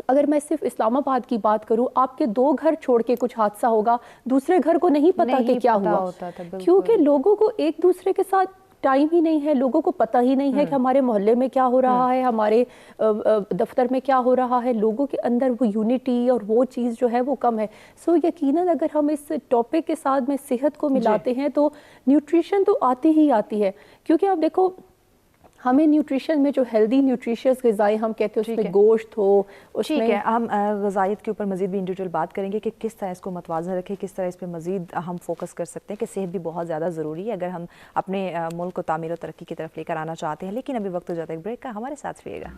اگر میں صرف اسلام آباد کی بات کروں، آپ کے 2 گھر چھوڑ کے کچھ حادثہ ہوگا، دوسرے گھر کو نہیں پتا کہ کیا ہوا، کیونکہ لوگوں کو ایک دوسرے کے ساتھ ٹائم ہی نہیں ہے. لوگوں کو پتہ ہی نہیں ہے کہ ہمارے محلے میں کیا ہو رہا ہے، ہمارے دفتر میں کیا ہو رہا ہے. لوگوں کے اندر وہ یونٹی اور وہ چیز جو ہے وہ کم ہے. سو یقیناً اگر ہم اس ٹاپک کے ساتھ میں صحت کو ملاتے ہیں تو نیوٹریشن تو آتی ہی آتی ہے. کیونکہ آپ دیکھو، ہمیں نیوٹریشن میں جو ہیلدی نیوٹریشیس غذائیں ہم کہتے ہیں، اس میں گوشت ہو، اس میں، ٹھیک ہے، ہم غذائیت کے اوپر مزید بھی انڈیویجول بات کریں گے کہ کس طرح اس کو متوازن رکھیں، کس طرح اس پہ مزید ہم فوکس کر سکتے ہیں، کہ صحت بھی بہت زیادہ ضروری ہے اگر ہم اپنے ملک کو تعمیر و ترقی کی طرف لے کر آنا چاہتے ہیں. لیکن ابھی وقت ہو جاتا ہے ایک بریک کا، ہمارے ساتھ رہیے گا.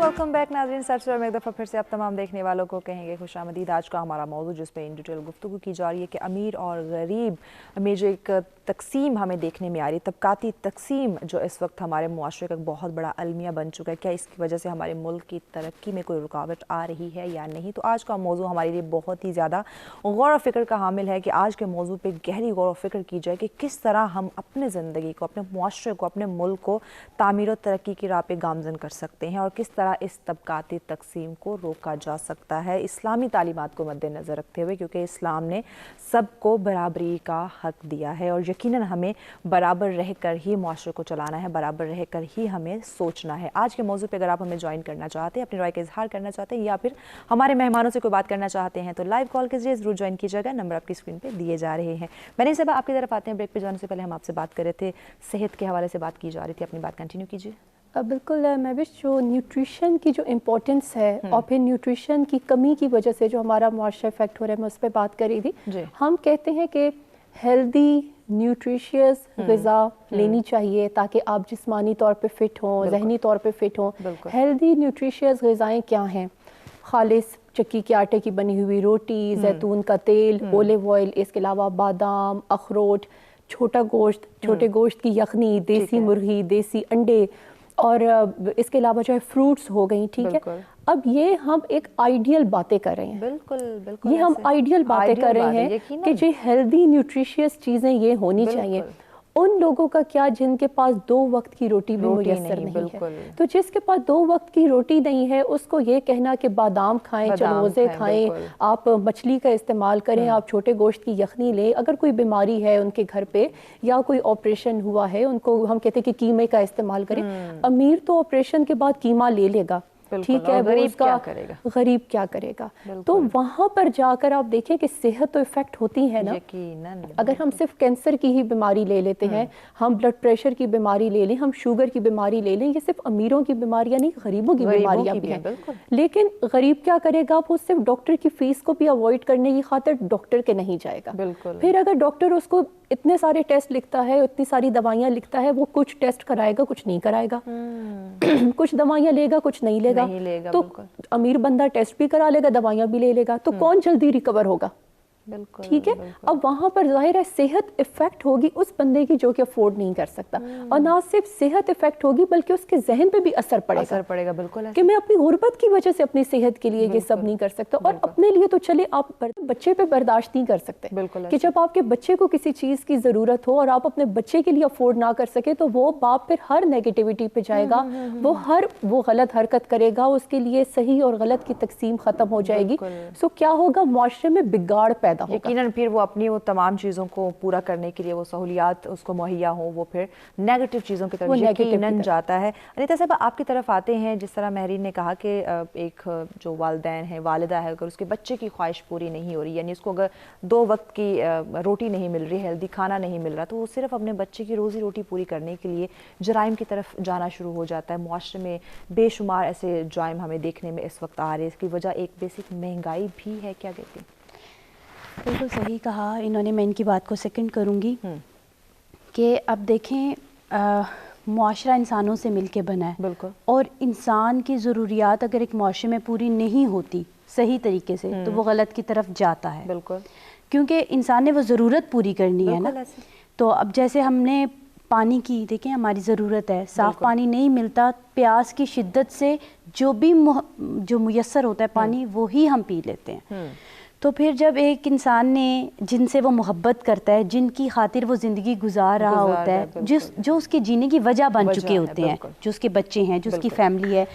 वेलकम बैक नाज़रीन। सर्च में एक दफ़ा फिर से आप तमाम देखने वालों को कहेंगे खुशामदीद। आज का हमारा मौजू जिस पे इन डिटेल गुफ्तगू की जा रही है कि अमीर और गरीब में जो एक तकसीम हमें देखने में आ रही है, तबकाती तकसीम जो इस वक्त हमारे मुआशरे का एक बहुत बड़ा अलमिया बन चुका है, क्या इसकी वजह से हमारे मुल्क की तरक्की में कोई रुकावट आ रही है या नहीं? तो आज का मौजू हमारे लिए बहुत ही ज़्यादा गौर व फिक्र का हामिल है कि आज के मौजू पर गहरी गौर व फिक्र की जाए कि किस तरह हम अपने ज़िंदगी को, अपने मुआशरे को, अपने मुल्क को तामीर और तरक्की की राह पे गामज़न कर सकते हैं और किस तरह इस तबकाती तकसीम को रोका जा सकता है इस्लामी तालीमात को मद्देनज़र रखते हुए, क्योंकि इस्लाम ने सबको बराबरी का हक़ दिया है और यकीनन हमें बराबर रह कर ही मुआशरे को चलाना है, बराबर रह कर ही हमें सोचना है। आज के मौजू पे अगर आप हमें ज्वाइन करना चाहते हैं, अपनी राय का इजहार करना चाहते हैं या फिर हमारे मेहमानों से कोई बात करना चाहते हैं तो लाइव कॉल के जरिए ज़रूर ज्वाइन कीजिएगा। नंबर आपकी स्क्रीन पर दिए जा रहे हैं। मैंने साहब आपकी तरफ आते हैं। ब्रेक पे जाने से पहले हम आपसे बात कर रहे थे, सेहत के हवाले से बात की जा रही थी, अपनी बात कंटिन्यू कीजिए। बिल्कुल मैं भी जो न्यूट्रिशन की जो इम्पोर्टेंस है और फिर न्यूट्रिशन की कमी की वजह से जो हमारा मुआशरा इफेक्ट हो रहा है, मैं उस पर बात कर रही थी। हम कहते हैं कि हेल्दी न्यूट्रिशियस ग़िज़ा लेनी चाहिए ताकि आप जिस्मानी तौर पे फ़िट हों, ज़हनी तौर पे फ़िट हों। हेल्दी न्यूट्रिशियस ग़िज़ाएँ क्या हैं? खालिस चक्की के आटे की बनी हुई रोटी, जैतून का तेल, ओलिव ऑयल, इसके अलावा बादाम, अखरोट, छोटा गोश्त, छोटे गोश्त की यखनी, देसी मुर्गी, देसी अंडे और इसके अलावा जो है फ्रूट्स हो गई, ठीक है। अब ये हम एक आइडियल बातें कर रहे हैं, बिल्कुल ये हम आइडियल बातें कर रहे हैं कि जो हेल्दी न्यूट्रिशियस चीज़ें ये होनी चाहिए। उन लोगों का क्या जिनके पास 2 वक्त की रोटी भी मुयस्सर नहीं है। तो जिसके पास 2 वक्त की रोटी नहीं है उसको ये कहना कि बादाम खाएं, चरमोज़े खाएं, आप मछली का इस्तेमाल करें, आप छोटे गोश्त की यखनी लें। अगर कोई बीमारी है उनके घर पे या कोई ऑपरेशन हुआ है, उनको हम कहते हैं कि कीमे का इस्तेमाल करें। अमीर तो ऑपरेशन के बाद कीमा ले लेगा, ठीक है, गरीब क्या करेगा? तो वहाँ पर जाकर आप देखें कि सेहत तो इफेक्ट होती है ना। अगर हम सिर्फ कैंसर की ही बीमारी ले लेते हैं, हम ब्लड प्रेशर की बीमारी ले लें, हम शुगर की बीमारी ले लें, ये सिर्फ अमीरों की बीमारियां नहीं, गरीबों की बीमारियां भी हैं। लेकिन गरीब क्या करेगा? वो सिर्फ डॉक्टर की फीस को भी अवॉइड करने की खातिर डॉक्टर के नहीं जाएगा। फिर अगर डॉक्टर उसको इतने सारे टेस्ट लिखता है, इतनी सारी दवाइयाँ लिखता है, वो कुछ टेस्ट कराएगा, कुछ नहीं कराएगा। कुछ दवाइयाँ लेगा, कुछ नहीं लेगा। तो अमीर बंदा टेस्ट भी करा लेगा, दवाइयाँ भी ले लेगा, तो कौन जल्दी रिकवर होगा? ठीक है। अब वहां पर जाहिर है सेहत इफेक्ट होगी उस बंदे की जो कि अफोर्ड नहीं कर सकता, और ना सिर्फ सेहत इफेक्ट होगी बल्कि उसके जहन पे भी असर पड़ेगा बिल्कुल, कि मैं अपनी गुर्बत की वजह से अपनी सेहत के लिए ये सब नहीं कर सकता। और अपने लिए तो चले, आप बच्चे पे बर्दाश्त नहीं कर सकते कि जब आपके बच्चे को किसी चीज की जरूरत हो और आप अपने बच्चे के लिए अफोर्ड ना कर सके, तो वो बाप फिर हर नेगेटिविटी पे जाएगा, वो गलत हरकत करेगा, उसके लिए सही और गलत की तकसीम खत्म हो जाएगी। सो क्या होगा? मुआशरे में बिगाड़ पैदा होगा। यकीनन फिर वो अपनी वो तमाम चीज़ों को पूरा करने के लिए वो सहूलियात उसको मुहैया हो, वो फिर नेगेटिव चीज़ों की तरफ यकीनन जाता है। अनीता साहब आपकी तरफ आते हैं। जिस तरह महरीन ने कहा कि एक जो वालिदैन है, वालिदा है, अगर उसके बच्चे की ख्वाहिश पूरी नहीं हो रही, यानी उसको अगर 2 वक्त की रोटी नहीं मिल रही, हेल्दी खाना नहीं मिल रहा, तो वो सिर्फ अपने बच्चे की रोज़ी रोटी पूरी करने के लिए जराइम की तरफ जाना शुरू हो जाता है। मुआशरे में बेशुमार ऐसे जराइम हमें देखने में इस वक्त आ रहे हैं। इसकी वजह एक बेसिक महंगाई भी है, क्या कहते हैं? बिल्कुल सही कहा इन्होंने। मैं इनकी बात को सेकंड करूंगी कि अब देखें मुआशरा इंसानों से मिलके बना है, बिल्कुल, और इंसान की ज़रूरियात अगर एक मुआशरे में पूरी नहीं होती सही तरीके से तो वो गलत की तरफ जाता है, बिल्कुल, क्योंकि इंसान ने वो ज़रूरत पूरी करनी है ना। तो अब जैसे हमने पानी की देखें, हमारी ज़रूरत है, साफ़ पानी नहीं मिलता, प्यास की शिद्दत से जो मुयस्सर होता है पानी वो ही हम पी लेते हैं। तो फिर जब एक इंसान ने जिनसे वो मोहब्बत करता है, जिनकी खातिर वो ज़िंदगी गुजार रहा होता है, जो उसके जीने की वजह बन चुके होते हैं, जो उसके बच्चे हैं, जो उसकी फैमिली है,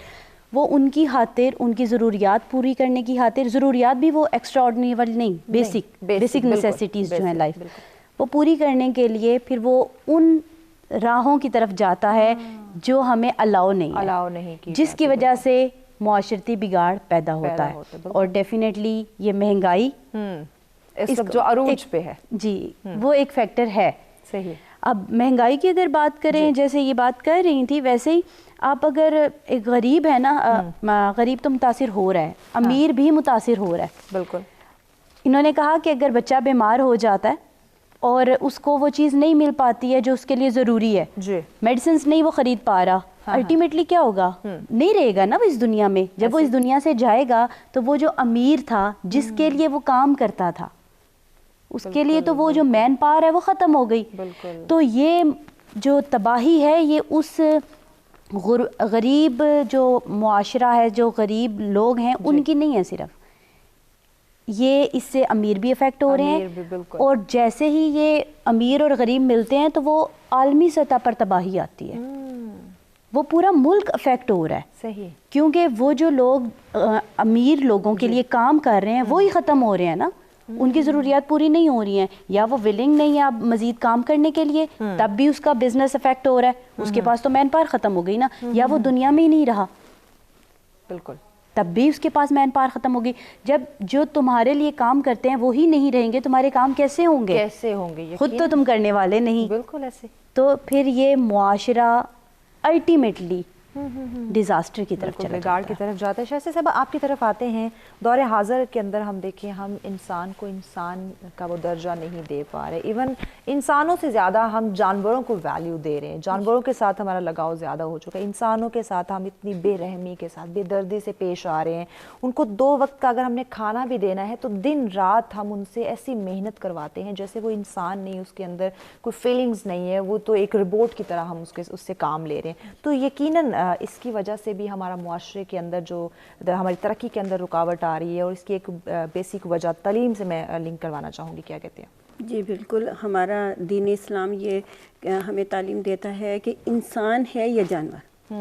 वो उनकी खातिर, उनकी ज़रूरियात पूरी करने की खातिर, ज़रूरियात भी वो एक्स्ट्रा ऑर्डिनरी वाली नहीं, बेसिक नेसेसिटीज़ जो हैं लाइफ, वो पूरी करने के लिए फिर वो उन राहों की तरफ जाता है जो हमें अलाउ नहीं की, जिसकी वजह से मुआशरती बिगाड़ पैदा होता है। और डेफिनेटली ये महंगाई इस जो अरूज पे है जी, वो एक फैक्टर है। सही। अब महंगाई की अगर बात करें, जैसे ये बात कर रही थी, वैसे ही आप अगर एक गरीब है ना, गरीब तो मुतासिर हो रहा है, अमीर भी मुतासिर हो रहा है, बिल्कुल। इन्होंने कहा कि अगर बच्चा बीमार हो जाता है और उसको वो चीज़ नहीं मिल पाती है जो उसके लिए ज़रूरी है, मेडिसिन नहीं वो ख़रीद पा रहा, الٹیمیٹلی کیا ہوگا, نہیں رہے گا نا وہ اس دنیا میں. جب وہ اس دنیا سے جائے گا تو وہ جو امیر تھا جس کے لیے وہ کام کرتا تھا اس کے لیے تو وہ جو مین پاور ہے وہ ختم ہو گئی. تو یہ جو تباہی ہے یہ اس غریب جو معاشرہ ہے, جو غریب لوگ ہیں ان کی نہیں ہے صرف, یہ اس سے امیر بھی افیکٹ ہو رہے ہیں. اور جیسے ہی یہ امیر اور غریب ملتے ہیں تو وہ عالمی سطح پر تباہی آتی ہے, وہ پورا ملک افیکٹ ہو رہا ہے. صحیح, کیونکہ وہ جو لوگ امیر لوگوں کے لیے کام کر رہے ہیں وہی ختم ہو رہے ہیں نا, ان کی ضروریات پوری نہیں ہو رہی ہیں, یا وہ ولنگ نہیں ہے اب مزید کام کرنے کے لیے, تب بھی اس کا بزنس افیکٹ ہو رہا ہے, اس کے پاس تو مین پاور ختم ہو گئی نا, یا وہ دنیا میں ہی نہیں رہا, بالکل, تب بھی اس کے پاس مین پاور ختم ہوگی. جب جو تمہارے لیے کام کرتے ہیں وہی نہیں رہیں گے تمہارے کام کیسے ہوں گے, خود تو تم کرنے والے نہیں. بالکل ایسے. تو پھر یہ معاشرہ الٹیمیٹلی ڈیزاسٹر کی طرف چلا بگاڑ کی طرف جاتا ہے. شاہ صاحب آپ کی طرف آتے ہیں, دور حاضر کے اندر ہم دیکھیں ہم انسان کو انسان کا وہ درجہ نہیں دے پا رہے, ایون انسانوں سے زیادہ ہم جانوروں کو ویلیو دے رہے ہیں, جانوروں کے ساتھ ہمارا لگاؤ زیادہ ہو چکا ہے, انسانوں کے ساتھ ہم اتنی بے رحمی کے ساتھ بے دردی سے پیش آ رہے ہیں. ان کو 2 وقت کا اگر ہم نے کھانا بھی دینا ہے تو دن رات ہم ان سے ایسی محنت کرواتے ہیں جیسے وہ انسان نہیں, اس کے اندر کوئی فیلنگز نہیں ہے, وہ تو ایک روبوٹ کی طرح ہم اس سے کام لے رہے ہیں. تو یقیناً اس کی وجہ سے بھی ہمارا معاشرے کے اندر جو ہماری ترقی کے اندر رکاوٹ آ رہی ہے, اور اس کی ایک بیسک وجہ تعلیم سے میں لنک کروانا چاہوں گی, کیا کہتے ہیں؟ جی بالکل, ہمارا دین اسلام یہ ہمیں تعلیم دیتا ہے کہ انسان ہے یا جانور,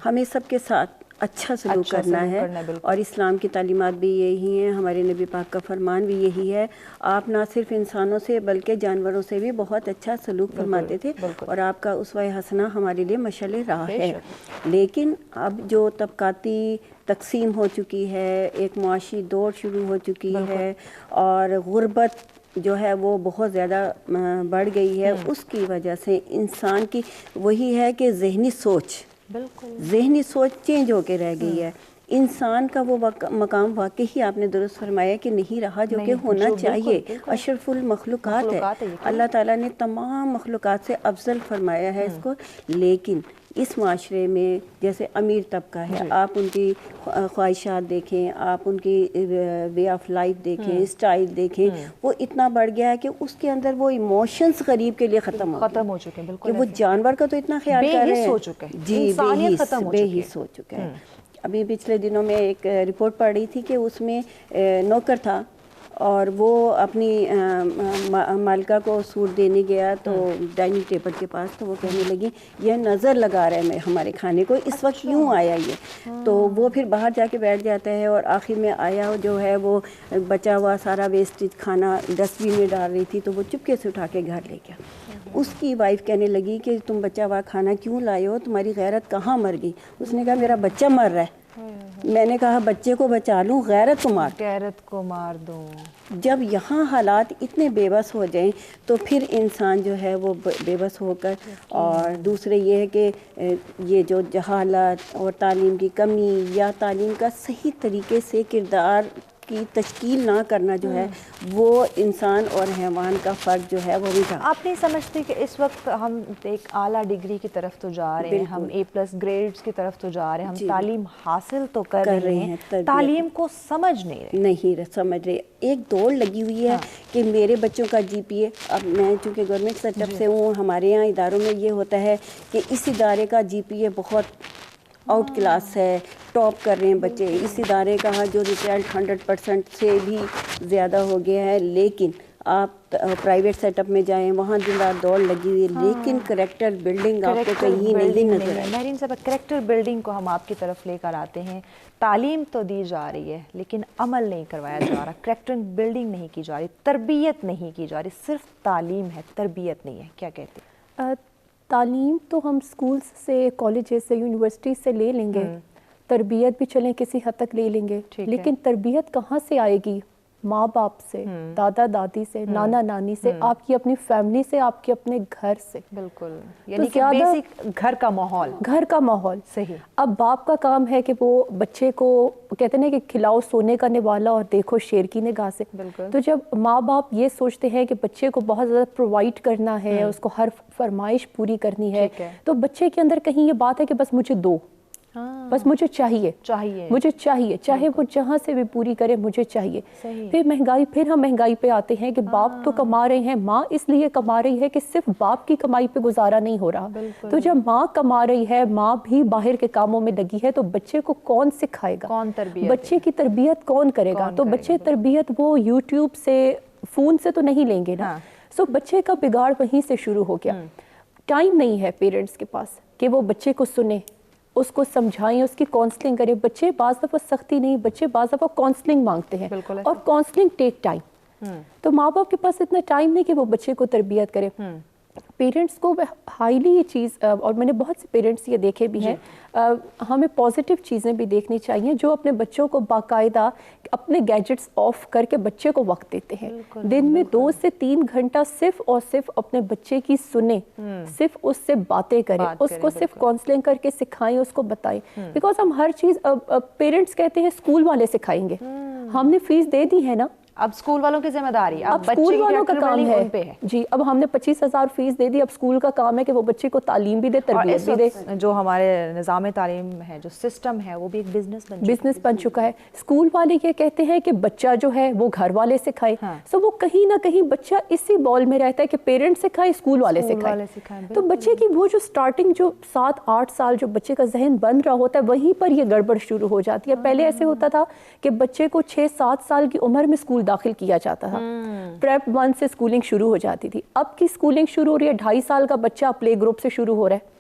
ہمیں سب کے ساتھ اچھا سلوک کرنا ہے, اور اسلام کی تعلیمات بھی یہی ہیں, ہمارے نبی پاک کا فرمان بھی یہی ہے. آپ نہ صرف انسانوں سے بلکہ جانوروں سے بھی بہت اچھا سلوک فرماتے تھے, اور آپ کا اسوہ حسنہ ہمارے لیے مشعل راہ ہے. لیکن اب جو طبقاتی تقسیم ہو چکی ہے, ایک معاشی دوڑ شروع ہو چکی ہے, اور غربت جو ہے وہ بہت زیادہ بڑھ گئی ہے, اس کی وجہ سے انسان کی وہی ہے کہ ذہنی سوچ چینج ہو کے رہ گئی ہے. انسان کا وہ مقام واقعی آپ نے درست فرمایا کہ نہیں رہا جو کہ ہونا چاہیے. اشرف المخلوقات ہے, اللہ تعالیٰ نے تمام مخلوقات سے افضل فرمایا ہے اس کو. لیکن اس معاشرے میں جیسے امیر طبقہ ہے, آپ ان کی خواہشات دیکھیں, آپ ان کی وے آف لائف دیکھیں, اسٹائل دیکھیں, وہ اتنا بڑھ گیا ہے کہ اس کے اندر وہ ایموشنز غریب کے لیے ختم ہو چکے ہیں, کہ وہ جانور کا تو اتنا خیال کر رہے ہیں, جی بے حس ہو چکا ہے. ابھی پچھلے دنوں میں ایک رپورٹ پڑھ رہی تھی کہ اس میں نوکر تھا, اور وہ اپنی مالکہ کو سوٹ دینے گیا تو ڈائننگ ٹیبل کے پاس, تو وہ کہنے لگی یہ نظر لگا رہا ہے ہمارے کھانے کو, اس وقت کیوں آیا یہ. تو وہ پھر باہر جا کے بیٹھ جاتا ہے, اور آخر میں آیا جو ہے وہ بچا ہوا سارا ویسٹیج کھانا ڈسٹ بن میں ڈال رہی تھی, تو وہ چپکے سے اٹھا کے گھر لے گیا. اس کی وائف کہنے لگی کہ تم بچا ہوا کھانا کیوں لائے ہو, تمہاری غیرت کہاں مر گئی. اس نے کہا میرا بچہ مر رہا ہے. میں نے کہا بچے کو بچا لوں, غیرت کو مار دوں. جب یہاں حالات اتنے بے بس ہو جائیں تو پھر انسان جو ہے وہ بے بس ہو کر, اور دوسرے یہ ہے کہ یہ جو جہالت اور تعلیم کی کمی, یا تعلیم کا صحیح طریقے سے کردار کی تشکیل نہ کرنا جو ہے, وہ انسان اور حیوان کا فرق جو ہے وہ بھی جا. آپ نہیں سمجھتے کہ اس وقت ہم ایک اعلیٰ ڈگری کی طرف تو جا رہے ہیں, ہم A+ گریڈز کی طرف تو جا رہے ہیں, ہم تعلیم حاصل تو کر رہے ہیں, تعلیم کو سمجھ نہیں سمجھ رہے. ایک دوڑ لگی ہوئی ہے کہ میرے بچوں کا GPA, اب میں چونکہ گورنمنٹ سیٹ اپ سے ہوں, ہمارے یہاں اداروں میں یہ ہوتا ہے کہ اس ادارے کا GPA بہت آؤٹ کلاس ہے, ٹاپ کر رہے ہیں بچے, اس ادارے کا جو رزلٹ 100% سے بھی زیادہ ہو گیا ہے. لیکن آپ پرائیویٹ سیٹ اپ میں جائیں, وہاں دن رات دوڑ لگی ہوئی ہے, لیکن کریکٹر بلڈنگ آپ کو کہیں نہیں نظر آئے. مہرین صاحب, کریکٹر بلڈنگ کو ہم آپ کی طرف لے کر آتے ہیں. تعلیم تو دی جا رہی ہے لیکن عمل نہیں کروایا جا رہا, کریکٹر بلڈنگ نہیں کی جا رہی, تربیت نہیں کی جا رہی, صرف تعلیم ہے, تربیت نہیں ہے. کیا کہتے ہیں؟ تعلیم تو ہم اسکولس سے, کالجز سے, یونیورسٹی سے لے لیں گے, تربیت بھی چلیں کسی حد تک لے لیں گے, لیکن تربیت کہاں سے آئے گی माँ बाप से, दादा दादी से, नाना नानी से, आपकी अपनी फैमिली से, आपके अपने घर से। बिल्कुल, यानी कि बेसिक घर का माहौल सही। अब बाप का काम है कि वो बच्चे को कहते हैं कि खिलाओ सोने का निवाला और देखो शेर की निगाह से। तो जब माँ बाप ये सोचते हैं कि बच्चे को बहुत ज़्यादा प्रोवाइड करना है, उसको हर फरमाइश पूरी करनी है, तो बच्चे के अंदर कहीं ये बात है कि बस मुझे दो, बस मुझे चाहिए, मुझे चाहिए, चाहे वो जहाँ से भी पूरी करे, मुझे चाहिए। फिर हम महंगाई पे आते हैं कि बाप तो कमा रहे हैं, माँ इसलिए कमा रही है कि सिर्फ बाप की कमाई पे गुजारा नहीं हो रहा। तो जब माँ कमा रही है, माँ भी बाहर के कामों में लगी है, तो बच्चे को कौन सिखाएगा, बच्चे की तरबियत कौन करेगा? तो बच्चे तरबियत वो यूट्यूब से, फ़ोन से तो नहीं लेंगे ना। सो बच्चे का बिगाड़ वहीं से शुरू हो गया। टाइम नहीं है पेरेंट्स के पास कि वो बच्चे को सुने, उसको समझाएं, उसकी काउंसलिंग करें। बच्चे बाज़ दफ़ा सख्ती नहीं, बच्चे बाज़ दफ़ा काउंसलिंग मांगते हैं, और काउंसलिंग टेक टाइम। तो माँ बाप के पास इतना टाइम नहीं कि वो बच्चे को तरबियत करे। पेरेंट्स को हाईली ये चीज़, और मैंने बहुत से पेरेंट्स ये देखे भी हैं, हमें पॉजिटिव चीज़ें भी देखनी चाहिए, जो अपने बच्चों को बाकायदा अपने गैजेट्स ऑफ करके बच्चे को वक्त देते हैं। दिन में 2 से 3 घंटा सिर्फ और सिर्फ अपने बच्चे की सुने, सिर्फ उससे बातें करें, उसको सिर्फ काउंसलिंग करके सिखाएं, उसको बताएं। बिकॉज हम हर चीज़, पेरेंट्स कहते हैं स्कूल वाले सिखाएंगे, हमने फीस दे दी है ना, अब स्कूल वालों की जिम्मेदारी, अब स्कूल वालों का काम है जी। अब हमने 25,000 फीस दे दी, अब स्कूल का काम है कि वो बच्चे को तालीम भी दे, तरबियत भी दे। जो हमारे निज़ाम तालीम है, जो सिस्टम है, वो भी एक बिजनेस बन चुका है। स्कूल वाले ये कहते हैं कि बच्चा जो है वो घर वाले सिखाए। सो वो कहीं ना कहीं बच्चा इसी बॉल में रहता है कि पेरेंट्स सिखाए, स्कूल वाले सिखाए। तो बच्चे की वो जो स्टार्टिंग, जो 7-8 साल जो बच्चे का जहन बन रहा होता है, वहीं पर ये गड़बड़ शुरू हो जाती है। पहले ऐसे होता था कि बच्चे को 6-7 साल की उम्र में स्कूल दाखिल किया जाता था, प्रेप 1 से स्कूलिंग शुरू हो जाती थी। अब की स्कूलिंग शुरू हो रही है, 2.5 साल का बच्चा प्ले ग्रुप से शुरू हो रहा है,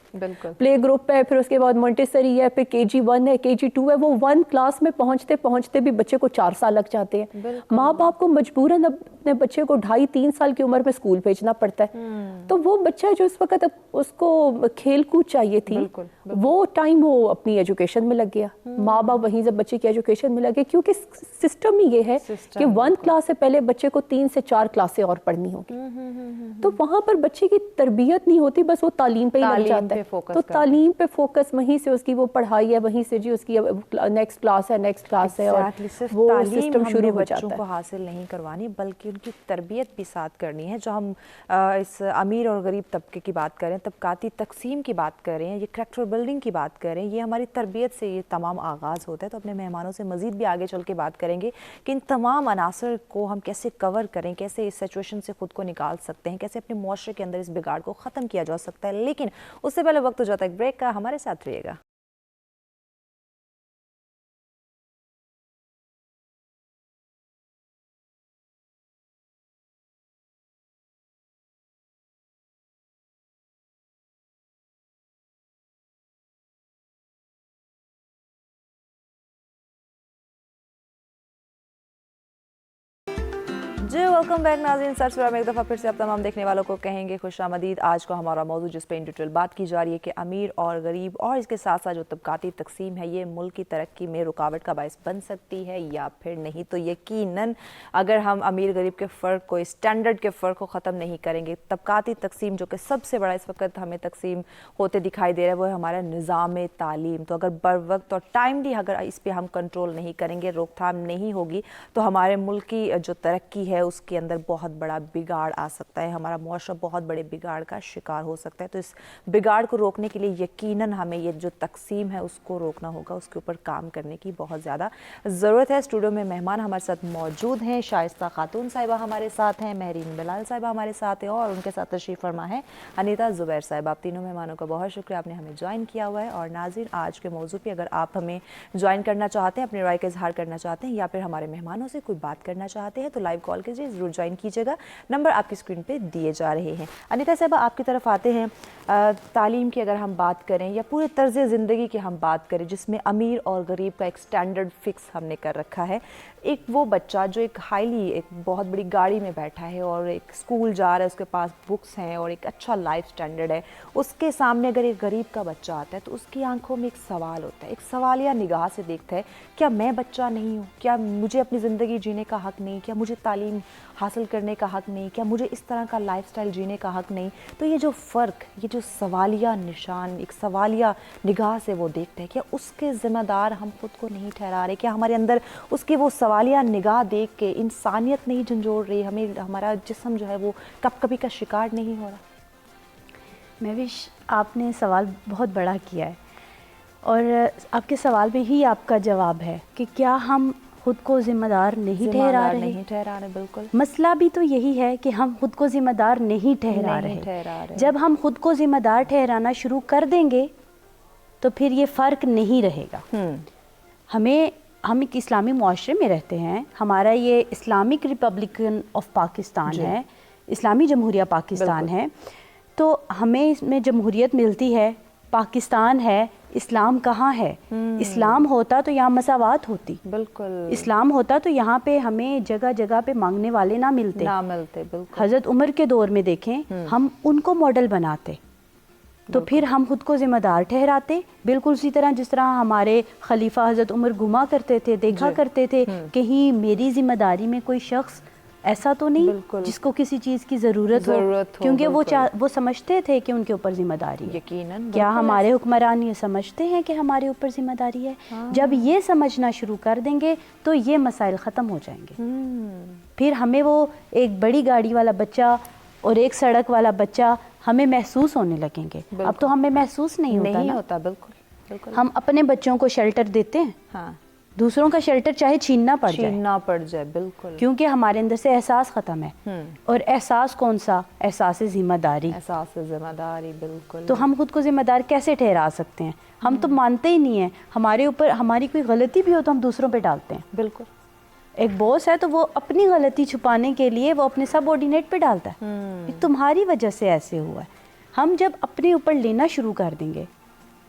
प्ले ग्रुप है, फिर उसके बाद मोंटेसरी है, फिर KG 1 है, KG 2 है। वो 1 क्लास में पहुंचते पहुंचते भी बच्चे को 4 साल लग जाते हैं। माँ बाप को मजबूरन अपने बच्चे को 2.5-3 साल की उम्र में स्कूल भेजना पड़ता है। तो वो बच्चा जो इस वक्त उसको खेल कूद चाहिए थी, वो टाइम वो अपनी एजुकेशन में लग गया। माँ बाप वहीं से बच्चे की एजुकेशन में लगे, क्योंकि सिस्टम ही ये है कि 1 क्लास से पहले बच्चे को 3 से 4 क्लासें और पढ़नी होगी। तो वहाँ पर बच्चे की तरबियत नहीं होती, बस वो तालीम पे ही लग जाता है। तो तालीम पे फोकस, वहीं से उसकी वो पढ़ाई है, वहीं से जी उसकी नेक्स्ट क्लास है, और वो सिस्टम शुरू हो जाता है। बच्चों को हासिल नहीं करवानी, बल्कि उनकी तरबियत भी साथ करनी है। जो हम इस अमीर और गरीब तबके की बात करें, तबकाती तकसीम की बात करें, ये करैक्टर बिल्डिंग की बात करें, ये हमारी तरबियत से ये तमाम आगाज़ होता है। तो अपने मेहमानों से मज़ीद भी आगे चल के बात करेंगे कि इन तमाम अनासर को हम कैसे कवर करें, कैसे इस सिचुएशन से ख़ुद को निकाल सकते हैं, कैसे अपने मुआशरे के अंदर इस बिगाड़ को ख़त्म किया जा सकता है। लेकिन उससे पहले वक्त हो जाता है ब्रेक का, हमारे साथ रहिएगा। जी वेलकम बैक नाज़रीन। सरसरा में एक दफ़ा फिर से आप तमाम देखने वालों को कहेंगे खुशामदीद। आज का हमारा मौजूद जिस पे इन डिटेल बात की जा रही है कि अमीर और गरीब और इसके साथ साथ जो तबकाती तकसीम है, ये मुल्क की तरक्की में रुकावट का बायस बन सकती है या फिर नहीं। तो यकीनन अगर हम अमीर गरीब के फ़र्क को, स्टैंडर्ड के फ़र्क को ख़त्म नहीं करेंगे, तबकाती तकसीम जो कि सबसे बड़ा इस वक्त हमें तकसीम होते दिखाई दे रहा है, वो है हमारा निज़ाम तालीम। तो अगर बर वक्त और टाइमली अगर इस पर हम कंट्रोल नहीं करेंगे, रोकथाम नहीं होगी, तो हमारे मुल्क की जो तरक्की है उसके अंदर बहुत बड़ा बिगाड़ आ सकता है, हमारा मुआशरा बहुत बड़े बिगाड़ का शिकार हो सकता है। तो इस बिगाड़ को रोकने के लिए यकीनन हमें ये जो तकसीम है उसको रोकना होगा, उसके ऊपर काम करने की बहुत ज़्यादा ज़रूरत है। स्टूडियो में मेहमान हमारे साथ मौजूद हैं, शाइस्ता खातून साहिबा हमारे साथ हैं, महरीन बिलाल साहिबा हमारे साथ हैं, और उनके साथ तशरीफ़ फरमा है अनीता ज़ुबैर साहिबा। आप तीनों मेहमानों का बहुत शुक्रिया, आपने हमें ज्वाइन किया हुआ है। और नाज़रीन, आज के मौजू पे अगर आप हमें ज्वाइन करना चाहते हैं, अपनी राय का इजहार करना चाहते हैं, या फिर हमारे मेहमानों से कोई बात करना चाहते हैं, तो लाइव कॉल के जी ज़रूर ज्वाइन कीजिएगा। नंबर आपकी स्क्रीन पे दिए जा रहे हैं। अनीता साहबा आपकी तरफ आते हैं। तालीम की अगर हम बात करें या पूरे तर्ज़ ज़िंदगी की हम बात करें जिसमें अमीर और गरीब का एक स्टैंडर्ड फिक्स हमने कर रखा है, एक वो बच्चा जो एक बहुत बड़ी गाड़ी में बैठा है और एक स्कूल जा रहा है, उसके पास बुक्स हैं और एक अच्छा लाइफ स्टैंडर्ड है, उसके सामने अगर एक गरीब का बच्चा आता है तो उसकी आंखों में एक सवाल होता है, एक सवालिया निगाह से देखता है, क्या मैं बच्चा नहीं हूँ, क्या मुझे अपनी ज़िंदगी जीने का हक़ नहीं, क्या मुझे तालीम हासिल करने का हक़ नहीं, क्या मुझे इस तरह का लाइफस्टाइल जीने का हक़ नहीं। तो ये जो फ़र्क, ये जो सवालिया निशान, एक सवालिया निगाह से वो देखते हैं, क्या उसके ज़िम्मेदार हम खुद को नहीं ठहरा रहे, क्या हमारे अंदर उसकी वो सवालिया निगाह देख के इंसानियत नहीं झंझोड़ रही, हमें हमारा जिस्म जो है वो कभी का शिकार नहीं हो रहा। महविश, आपने सवाल बहुत बड़ा किया है और आपके सवाल में ही आपका जवाब है कि क्या हम खुद को ज़िम्मेदार नहीं ठहरा रहे। बिल्कुल, मसला भी तो यही है कि हम खुद को ज़िम्मेदार नहीं ठहरा रहे। जब हम खुद को ज़िम्मेदार ठहराना शुरू कर देंगे तो फिर ये फ़र्क नहीं रहेगा। हम एक इस्लामी मुआशरे में रहते हैं, हमारा ये इस्लामिक रिपब्लिकन ऑफ पाकिस्तान है, इस्लामी जमहूरिया पाकिस्तान है, तो हमें इसमें जमहूरियत मिलती है, पाकिस्तान है, इस्लाम कहाँ है? इस्लाम होता तो यहाँ मसावात होती, बिल्कुल। इस्लाम होता तो यहाँ पे हमें जगह जगह पे मांगने वाले ना मिलते, बिल्कुल। हज़रत उमर के दौर में देखें, हम उनको मॉडल बनाते तो फिर हम खुद को ज़िम्मेदार ठहराते, बिल्कुल उसी तरह जिस तरह हमारे खलीफा हज़रत उमर घुमा करते थे, देखा करते थे कहीं मेरी ज़िम्मेदारी में कोई शख्स ऐसा तो नहीं जिसको किसी चीज़ की ज़रूरत हो, क्योंकि वो समझते थे कि उनके ऊपर ज़िम्मेदारी है। यकीनन। क्या हमारे हुक्मरान ये समझते हैं कि हमारे ऊपर ज़िम्मेदारी है? जब ये समझना शुरू कर देंगे तो ये मसाइल ख़त्म हो जाएंगे। फिर हमें वो एक बड़ी गाड़ी वाला बच्चा और एक सड़क वाला बच्चा हमें महसूस होने लगेंगे। अब तो हमें महसूस नहीं होता। बिल्कुल। हम अपने बच्चों को शेल्टर देते हैं, हाँ, दूसरों का शेल्टर चाहे छीनना पड़ जाए, बिल्कुल, क्योंकि हमारे अंदर से एहसास खत्म है। और एहसास कौन सा? एहसास ज़िम्मेदारी, बिल्कुल। तो हम खुद को ज़िम्मेदार कैसे ठहरा सकते हैं? हम तो मानते ही नहीं है, हमारे ऊपर हमारी कोई गलती भी हो तो हम दूसरों पे डालते हैं। बिल्कुल। एक बॉस है तो वो अपनी गलती छुपाने के लिए वो अपने सबऑर्डिनेट पे डालता है, तुम्हारी वजह से ऐसे हुआ है। हम जब अपने ऊपर लेना शुरू कर देंगे,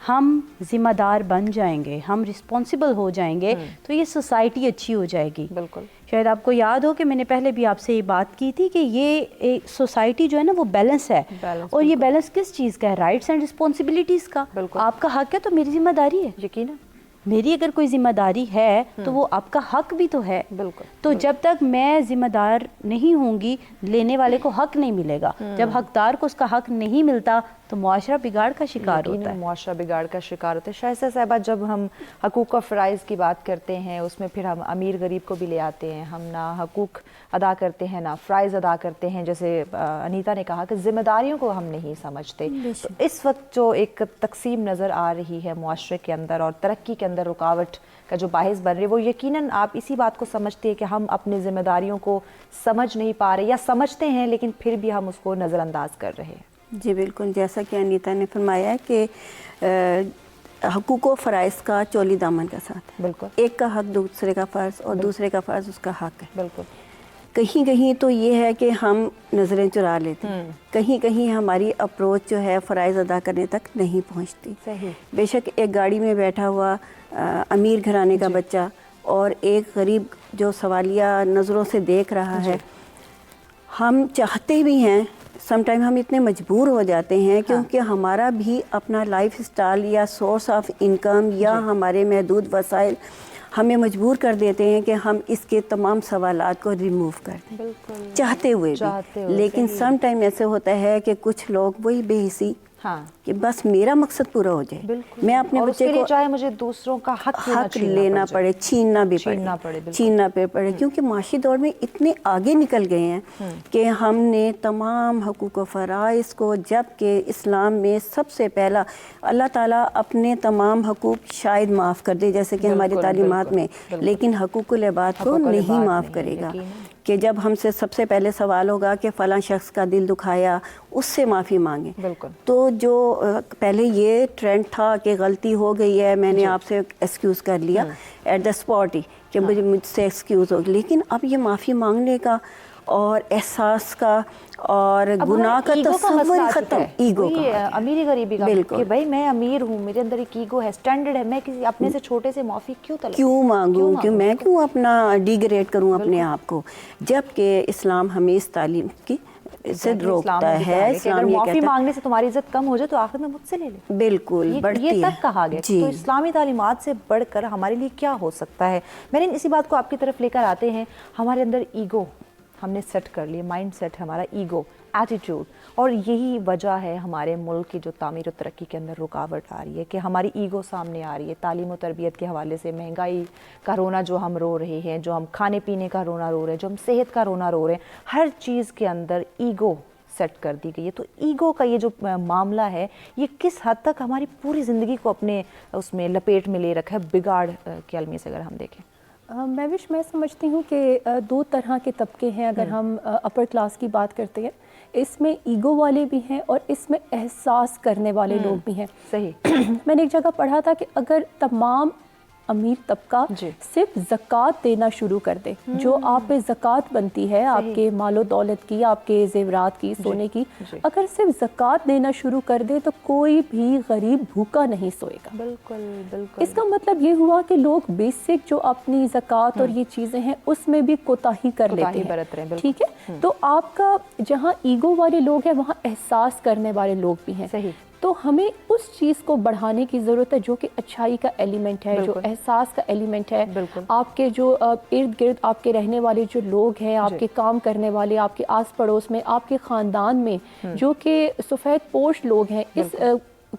हम ज़िम्मेदार बन जाएंगे, हम रिस्पॉन्सिबल हो जाएंगे, तो ये सोसाइटी अच्छी हो जाएगी। बिल्कुल। शायद आपको याद हो कि मैंने पहले भी आपसे ये बात की थी कि ये एक सोसाइटी जो है ना वो बैलेंस है, और ये बैलेंस किस चीज़ का है? राइट्स एंड रिस्पॉन्सिबिलिटीज़ का। आपका हक है तो मेरी जिम्मेदारी है, यकीनन। मेरी अगर कोई जिम्मेदारी है तो वो आपका हक भी तो है। बिल्कुल। तो जब तक मैं जिम्मेदार नहीं होंगी, लेने वाले को हक नहीं मिलेगा। जब हकदार को उसका हक नहीं मिलता तो मुआशरा बिगाड़ का शिकार होता है। मुआशरा बिगाड़ का शिकार होता है। शाइस्ता साहिबा, जब हम हकूक़ और फ़राइज़ की बात करते हैं उसमें फिर हम अमीर गरीब को भी ले आते हैं, हम ना हकूक़ अदा करते हैं ना फ़राइज़ अदा करते हैं। जैसे अनीता ने कहा कि ज़िम्मेदारियों को हम नहीं समझते। तो इस वक्त जो एक तकसीम नज़र आ रही है मुआशरे के अंदर और तरक्की के अंदर रुकावट का जो बाहिस बन रही है, वो यकीनन आप इसी बात को समझते हैं कि हम अपनी ज़िम्मेदारियों को समझ नहीं पा रहे, या समझते हैं लेकिन फिर भी हम उसको नज़रअंदाज कर रहे हैं। जी बिल्कुल, जैसा कि अनीता ने फरमाया है कि हकूक़ व फ़राइज़ का चोली दामन का साथ। बिल्कुल। एक का हक दूसरे का फ़र्ज़ और दूसरे का फ़र्ज़ उसका हक है। बिल्कुल। कहीं कहीं तो ये है कि हम नज़रें चुरा लेते हैं, कहीं कहीं हमारी अप्रोच जो है फ़राइज़ अदा करने तक नहीं पहुंचती। सही। बेशक एक गाड़ी में बैठा हुआ अमीर घराने का बच्चा और एक गरीब जो सवालिया नज़रों से देख रहा है, हम चाहते भी हैं, समटाइम हम इतने मजबूर हो जाते हैं क्योंकि हमारा भी अपना लाइफ स्टाइल या सोर्स ऑफ इनकम या हमारे महदूद वसाइल हमें मजबूर कर देते हैं कि हम इसके तमाम सवालात को रिमूव कर दें, चाहते हुए भी। लेकिन सम टाइम ऐसे होता है कि कुछ लोग वही बेहिसी, हाँ, कि बस मेरा मकसद पूरा हो जाए, मैं अपने बच्चे को चाहे मुझे दूसरों का हक लेना पड़े, छीनना पड़े, क्योंकि माशी दौर में इतने आगे निकल गए हैं कि हमने तमाम हकूक़ व फ़राइज़ को, जबकि इस्लाम में सबसे पहला अल्लाह ताला अपने तमाम हकूक़ शायद माफ़ कर दे, जैसे कि हमारी तालीमात में, लेकिन हकूक़ुल इबाद को नहीं माफ़ करेगा। کہ جب ہم سے سب سے پہلے سوال ہوگا کہ فلاں شخص کا دل دکھایا, اس سے معافی مانگیں. بالکل. تو جو پہلے یہ ٹرینڈ تھا کہ غلطی ہو گئی ہے, میں نے آپ سے ایکسکیوز کر لیا ایٹ دا اسپاٹ ہی کہ مجھ سے ایکسکیوز ہو, لیکن اب یہ معافی مانگنے کا اور احساس کا اور گناہ کا تصور ہی ختم. ایگو کا, امیری غریبی کا, کہ بھائی میں امیر ہوں, میرے اندر ایک ایگو ہے, اسٹینڈرڈ ہے, میں کسی اپنے سے چھوٹے سے معافی کیوں مانگوں, کہ میں کیوں اپنا ڈیگریڈ کروں اپنے آپ کو, جبکہ اسلام ہمیں اس تعلیم کی سے روکتا ہے. اسلام یہ معافی مانگنے سے تمہاری عزت کم ہو جائے تو آخر میں مجھ سے لے لے. بالکل بڑھتی ہے, یہ تک کہا گیا. تو اسلامی تعلیمات سے بڑھ کر ہمارے لیے کیا ہو سکتا ہے؟ میں نے اسی بات کو آپ کی طرف لے کر آتے ہیں. ہمارے اندر ایگو ہم نے سیٹ کر لیا, مائنڈ سیٹ ہے ہمارا ایگو, ایٹیٹیوڈ, اور یہی وجہ ہے ہمارے ملک کی جو تعمیر و ترقی کے اندر رکاوٹ آ رہی ہے کہ ہماری ایگو سامنے آ رہی ہے. تعلیم و تربیت کے حوالے سے مہنگائی کا رونا جو ہم رو رہے ہیں, جو ہم کھانے پینے کا رونا رو رہے ہیں, جو ہم صحت کا رونا رو رہے ہیں, ہر چیز کے اندر ایگو سیٹ کر دی گئی ہے. تو ایگو کا یہ جو معاملہ ہے یہ کس حد تک ہماری پوری زندگی کو اپنے اس میں لپیٹ میں لے رکھا ہے, بگاڑ کے المی سے اگر ہم دیکھیں؟ میں سمجھتی ہوں کہ دو طرح کے طبقے ہیں. اگر ہم اپر کلاس کی بات کرتے ہیں, اس میں ایگو والے بھی ہیں اور اس میں احساس کرنے والے لوگ بھی ہیں. صحیح. میں نے ایک جگہ پڑھا تھا کہ اگر تمام امیر طبقہ صرف زکوٰۃ دینا شروع کر دے, جو آپ پہ زکوٰۃ بنتی ہے, آپ کے مال و دولت کی, آپ کے زیورات کی, سونے کی, اگر صرف زکوٰۃ دینا شروع کر دے تو کوئی بھی غریب بھوکا نہیں سوئے گا. بالکل بالکل. اس کا مطلب یہ ہوا کہ لوگ بیسک جو اپنی زکوٰۃ اور یہ چیزیں ہیں اس میں بھی کوتاہی کر لیتے ہیں. ٹھیک ہے, تو آپ کا جہاں ایگو والے لوگ ہیں وہاں احساس کرنے والے لوگ بھی ہیں. صحیح. تو ہمیں اس چیز کو بڑھانے کی ضرورت ہے جو کہ اچھائی کا ایلیمنٹ ہے, جو احساس کا ایلیمنٹ ہے. آپ کے جو ارد گرد آپ کے رہنے والے جو لوگ ہیں, آپ کے کام کرنے والے, آپ کے آس پڑوس میں, آپ کے خاندان میں جو کہ سفید پوش لوگ ہیں. اس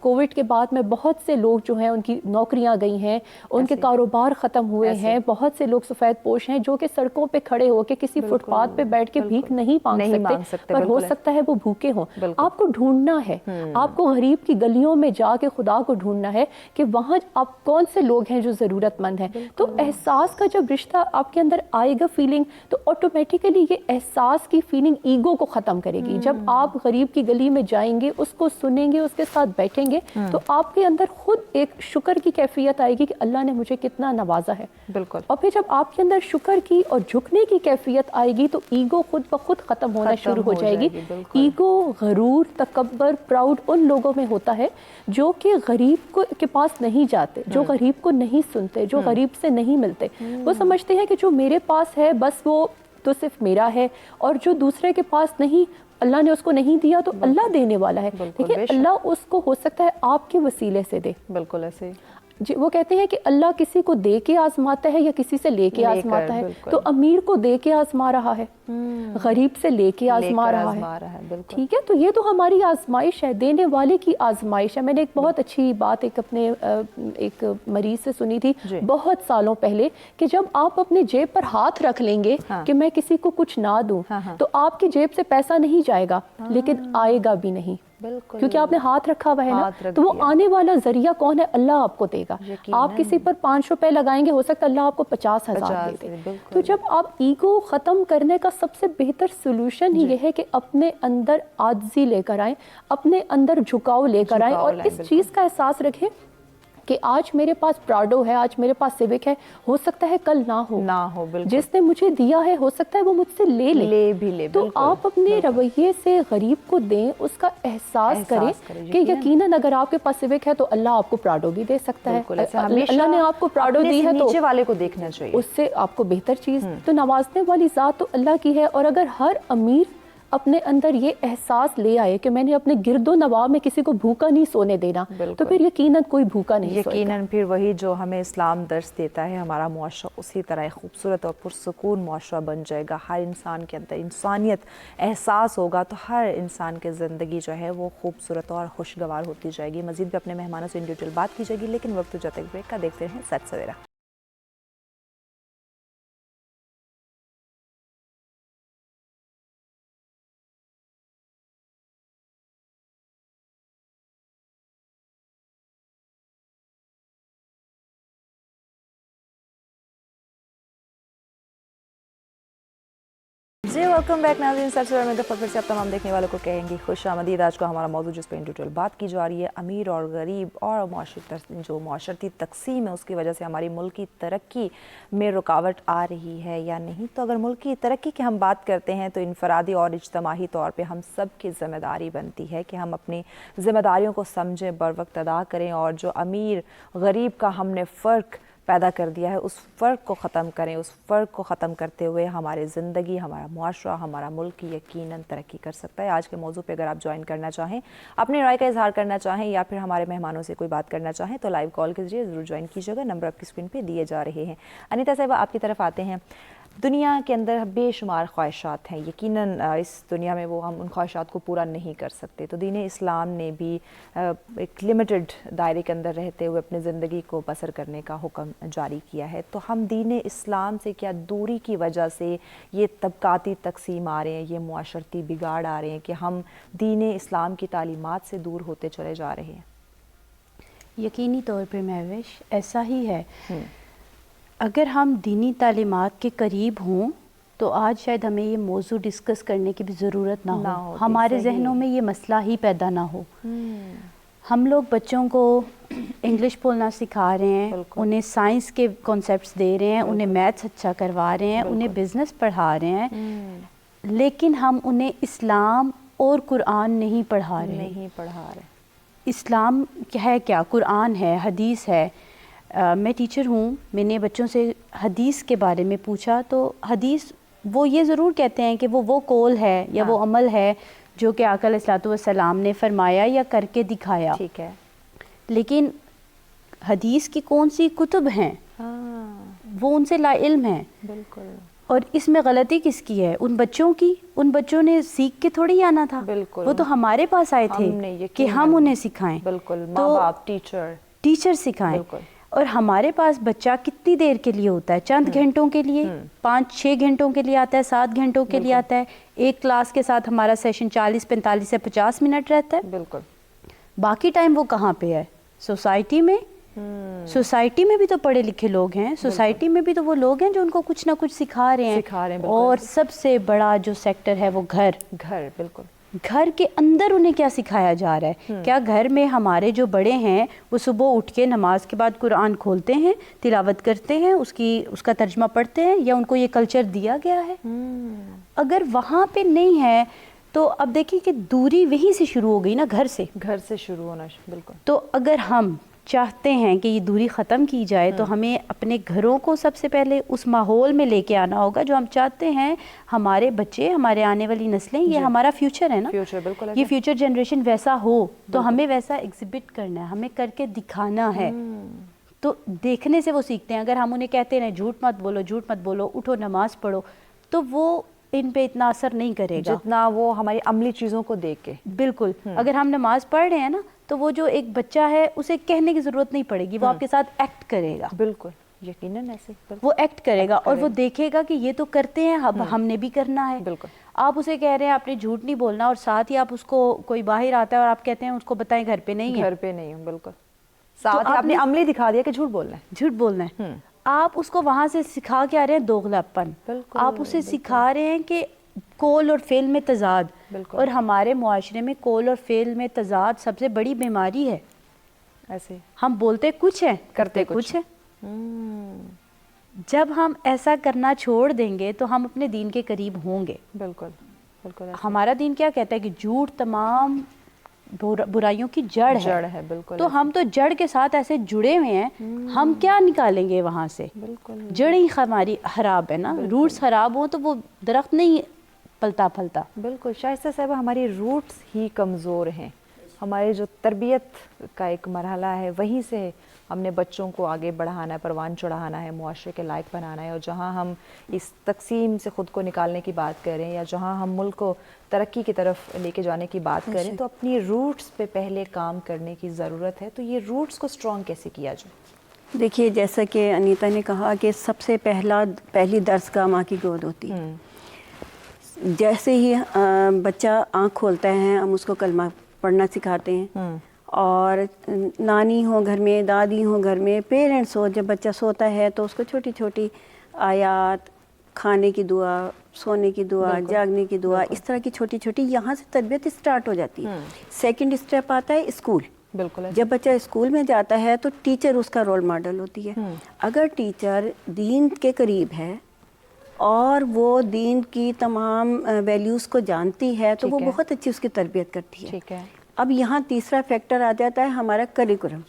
کووڈ کے بعد میں بہت سے لوگ جو ہیں ان کی نوکریاں گئی ہیں, ان کے کاروبار ختم ہوئے ہیں. بہت سے لوگ سفید پوش ہیں جو کہ سڑکوں پہ کھڑے ہو کے کسی فٹ پاتھ پہ بیٹھ کے بھیک نہیں مانگ سکتے, پر ہو سکتا ہے وہ بھوکے ہوں. آپ کو ڈھونڈنا ہے, آپ کو غریب کی گلیوں میں جا کے خدا کو ڈھونڈنا ہے کہ وہاں آپ کون سے لوگ ہیں جو ضرورت مند ہیں. تو احساس کا جب رشتہ آپ کے اندر آئے گا فیلنگ, تو آٹومیٹیکلی یہ احساس کی فیلنگ ایگو کو ختم کرے گی. جب آپ غریب کی گلی میں جائیں گے, اس کو سنیں گے, اس کے ساتھ بیٹھیں گے, تو آپ کے اندر خود ایک شکر کی کیفیت آئے گی کہ اللہ نے مجھے کتنا نوازا ہے. بالکل. اور پھر جب آپ کے اندر شکر کی اور جھکنے کی کیفیت آئے گی تو ایگو خود بخود ختم ہونا شروع ہو جائے گی. ایگو, غرور, تکبر, پراؤڈ ان لوگوں میں ہوتا ہے جو کہ غریب کے پاس نہیں جاتے, جو غریب کو نہیں سنتے, جو غریب سے نہیں ملتے. وہ سمجھتے ہیں کہ جو میرے پاس ہے بس وہ تو صرف میرا ہے, اور جو دوسرے کے پاس نہیں, اللہ نے اس کو نہیں دیا تو اللہ دینے والا ہے. دیکھیں, اللہ اس کو ہو سکتا ہے آپ کے وسیلے سے دے. بالکل ایسے. وہ کہتے ہیں کہ اللہ کسی کو دے کے آزماتا ہے یا کسی سے لے کے آزماتا ہے. تو امیر کو دے کے آزما رہا ہے, غریب سے لے کے آزما رہا ہے. ٹھیک ہے, تو یہ تو ہماری آزمائش ہے, دینے والے کی آزمائش ہے. میں نے ایک بہت اچھی بات اپنے ایک مریض سے سنی تھی بہت سالوں پہلے, کہ جب آپ اپنے جیب پر ہاتھ رکھ لیں گے کہ میں کسی کو کچھ نہ دوں, تو آپ کی جیب سے پیسہ نہیں جائے گا لیکن آئے گا بھی نہیں, کیونکہ آپ نے ہاتھ رکھا ہوا ہے نا. تو وہ آنے والا ذریعہ کون ہے؟ اللہ آپ کو دے گا. آپ کسی پر 5 روپے لگائیں گے, ہو سکتا ہے اللہ آپ کو 50,000 دے دے. تو جب آپ ایگو ختم کرنے کا سب سے بہتر سولوشن ہی یہ ہے کہ اپنے اندر عاجزی لے کر آئیں, اپنے اندر جھکاؤ لے کر آئیں, اور اس چیز کا احساس رکھیں کہ آج میرے پاس پراڈو ہے, آج میرے پاس سیوک ہے, ہو سکتا ہے کل نہ ہو. جس نے مجھے دیا ہے ہو سکتا ہے وہ مجھ سے لے لے. تو آپ اپنے رویے سے غریب کو دیں, اس کا احساس کریں کہ یقیناً اگر آپ کے پاس سیوک ہے تو اللہ آپ کو پراڈو بھی دے سکتا ہے. اللہ نے آپ کو پراڈو دی ہے تو نیچے والے کو دیکھنا چاہیے, اس سے آپ کو بہتر چیز. تو نوازنے والی ذات تو اللہ کی ہے, اور اگر ہر امیر اپنے اندر یہ احساس لے آئے کہ میں نے اپنے گرد و نواح میں کسی کو بھوکا نہیں سونے دینا, تو پھر یقیناً کوئی بھوکا نہیں سوئے گا. یقیناً پھر وہی جو ہمیں اسلام درس دیتا ہے, ہمارا معاشرہ اسی طرح خوبصورت اور پرسکون معاشرہ بن جائے گا. ہر انسان کے اندر انسانیت احساس ہوگا تو ہر انسان کی زندگی جو ہے وہ خوبصورت اور خوشگوار ہوتی جائے گی. مزید بھی اپنے مہمانوں سے انڈیویجول بات کی جائے گی, لیکن وقت جاتے بریک کا دیکھتے ہیں سچ سویرا. जी वेलकम बैक नाज़रीन। सबसे में दफ़ा फिर से आप तमाम देखने वालों को कहेंगी खुश आमदीद। आज का हमारा मौजूद जिस पर इन डिटेल बात की जा रही है अमीर और गरीब और जो माशरती तकसीम है उसकी वजह से हमारी मुल्क की तरक्की में रुकावट आ रही है या नहीं। तो अगर मुल्क की तरक्की की हम बात करते हैं तो इनफरादी और इज्तमाही तौर पर हम सब की ज़िम्मेदारी बनती है कि हम अपनी ज़िम्मेदारियों को समझें, बर वक्त अदा करें और जो अमीर गरीब का हमने फ़र्क पैदा कर दिया है उस फ़र्क को ख़त्म करें। उस फ़र्क को ख़त्म करते हुए हमारी ज़िंदगी, हमारा मुआशरा, हमारा मुल्क यकीनन तरक्की कर सकता है। आज के मौजू पे अगर आप ज्वाइन करना चाहें, अपनी राय का इजहार करना चाहें या फिर हमारे मेहमानों से कोई बात करना चाहें तो लाइव कॉल के जरिए ज़रूर ज्वाइन कीजिएगा। नंबर आपकी स्क्रीन पे दिए जा रहे हैं। अनीता साहिबा, आपकी तरफ आते हैं। दुनिया के अंदर बेशुमार ख्वाहिशात हैं, यकीनन इस दुनिया में वो हम उन ख्वाहिशात को पूरा नहीं कर सकते। तो दीन इस्लाम ने भी एक लिमिटेड दायरे के अंदर रहते हुए अपनी ज़िंदगी को बसर करने का हुक्म जारी किया है। तो हम दीन इस्लाम से क्या दूरी की वजह से ये तबकाती तकसीम आ रहे हैं, ये मुआशरती बिगाड़ आ रहे हैं कि हम दीन इस्लाम की तालीमात से दूर होते चले जा रहे हैं? यकीनी तौर पे महविश ऐसा ही है। अगर हम दीनी तालीमात के करीब हों तो आज शायद हमें ये मौजू डिस्कस करने की भी ज़रूरत ना हो, हमारे जहनों में ये मसला ही पैदा ना हो। हम लोग बच्चों को इंग्लिश बोलना सिखा रहे हैं, उन्हें साइंस के कॉन्सेप्ट्स दे रहे हैं, उन्हें मैथ्स अच्छा करवा रहे हैं, उन्हें बिज़नेस पढ़ा रहे हैं, लेकिन हम उन्हें इस्लाम और कुरान नहीं पढ़ा रहे। इस्लाम है क्या? कुरान है, हदीस है। मैं टीचर हूँ, मैंने बच्चों से हदीस के बारे में पूछा तो हदीस वो ये ज़रूर कहते हैं कि वो कौल है या वो अमल है जो कि आका अलैहिस्सलातु वस्सलाम ने फरमाया या करके दिखाया। ठीक है, लेकिन हदीस की कौन सी कुतुब हैं? वो उनसे लाइल्म हैं। बिल्कुल। और इसमें गलती किसकी है? उन बच्चों की। उन बच्चों ने सीख के थोड़ी आना था। बिल्कुल। वो तो हमारे पास आए थे कि हम उन्हें सिखाएं। बिल्कुल, तो माँ बाप, टीचर सिखाएं। और हमारे पास बच्चा कितनी देर के लिए होता है? चंद घंटों के लिए, 5-6 घंटों के लिए आता है, 7 घंटों के लिए आता है। एक क्लास के साथ हमारा सेशन 40-45 से 50 मिनट रहता है। बिल्कुल। बाकी बाकी टाइम वो कहाँ पे है? सोसाइटी में। सोसाइटी में भी तो पढ़े लिखे लोग हैं, सोसाइटी में भी तो वो लोग हैं जो उनको कुछ ना कुछ सिखा रहे हैं। और सबसे बड़ा जो सेक्टर है वो घर। बिल्कुल। घर के अंदर उन्हें क्या सिखाया जा रहा है? क्या घर में हमारे जो बड़े हैं वो सुबह उठ के नमाज के बाद कुरान खोलते हैं, तिलावत करते हैं, उसका तर्जमा पढ़ते हैं, या उनको ये कल्चर दिया गया है? अगर वहाँ पे नहीं है तो अब देखिए कि दूरी वहीं से शुरू हो गई ना, घर से शुरू होना। बिल्कुल। तो अगर हम चाहते हैं कि ये दूरी ख़त्म की जाए तो हमें अपने घरों को सबसे पहले उस माहौल में लेके आना होगा जो हम चाहते हैं। हमारे बच्चे, हमारे आने वाली नस्लें, ये हमारा फ्यूचर है ना। बिल्कुल। ये फ्यूचर जनरेशन वैसा हो तो हमें वैसा एग्जिबिट करना है, हमें करके दिखाना है। तो देखने से वो सीखते हैं। अगर हम उन्हें कहते हैं झूठ मत बोलो, उठो नमाज पढ़ो, तो वो इन पे इतना असर नहीं करेगा जितना वो हमारी अमली चीज़ों को देख के। बिल्कुल। अगर हम नमाज पढ़ रहे हैं ना तो वो जो एक बच्चा है उसे कहने की ज़रूरत नहीं पड़ेगी, वो आपके साथ एक्ट करेगा। बिल्कुल, यकीनन ऐसे वो एक्ट करेगा और वो देखेगा कि ये तो करते हैं, अब हमने भी करना है। बिल्कुल। आप उसे कह रहे हैं आपने झूठ नहीं बोलना और साथ ही आप उसको, कोई बाहर आता है और आप कहते हैं उसको बताएं घर पे नहीं है। बिल्कुल। साथ ही आपने अमली दिखा दिया कि झूठ बोलना है। आप उसको वहां से सिखा के आ रहे हैं दोगलापन। आप उसे सिखा रहे हैं कि कौल और फेल में तजाद। और हमारे मुआशरे में कौल और फेल में तजाद सबसे बड़ी बीमारी है। ऐसे हम बोलते कुछ है, करते कुछ है। जब हम ऐसा करना छोड़ देंगे तो हम अपने दीन के करीब होंगे। बिल्कुल। हमारा दीन क्या कहता है कि झूठ तमाम बुराइयों की जड़ है। बिल्कुल। तो हम तो जड़ के साथ ऐसे जुड़े हुए हैं, हम क्या निकालेंगे वहां से? बिल्कुल। जड़ ही हमारी खराब है ना। रूट्स खराब हो तो वो दरख्त नहीं पलता फलता। बिल्कुल। शाइस्ता साहब, हमारी रूट्स ही कमज़ोर हैं। हमारे जो तरबियत का एक मरहला है वहीं से हमने बच्चों को आगे बढ़ाना है, परवान चढ़ाना है, मुआशरे के लायक बनाना है। और जहाँ हम इस तकसीम से ख़ुद को निकालने की बात करें या जहाँ हम मुल्क को तरक्की की तरफ लेके जाने की बात करें तो अपनी रूट्स पे पहले काम करने की ज़रूरत है। तो ये रूट्स को स्ट्रॉन्ग कैसे किया जाए? देखिए, जैसा कि अनीता ने कहा कि सबसे पहली दरसगाह माँ की गोद होती है। जैसे ही बच्चा आँख खोलता है हम उसको कलमा पढ़ना सिखाते हैं। और नानी हो घर में, दादी हो घर में, पेरेंट्स हो, जब बच्चा सोता है तो उसको छोटी छोटी आयात, کھانے کی دعا، سونے کی دعا، جاگنے کی دعا، اس طرح کی چھوٹی چھوٹی یہاں سے تربیت اسٹارٹ ہو جاتی ہے. سیکنڈ اسٹیپ آتا ہے اسکول. بالکل. جب بچہ اسکول میں جاتا ہے تو ٹیچر اس کا رول ماڈل ہوتی ہے. اگر ٹیچر دین کے قریب ہے اور وہ دین کی تمام ویلیوز کو جانتی ہے تو وہ بہت اچھی اس کی تربیت کرتی ہے. ٹھیک ہے. اب یہاں تیسرا فیکٹر آ جاتا ہے ہمارا کریکولم،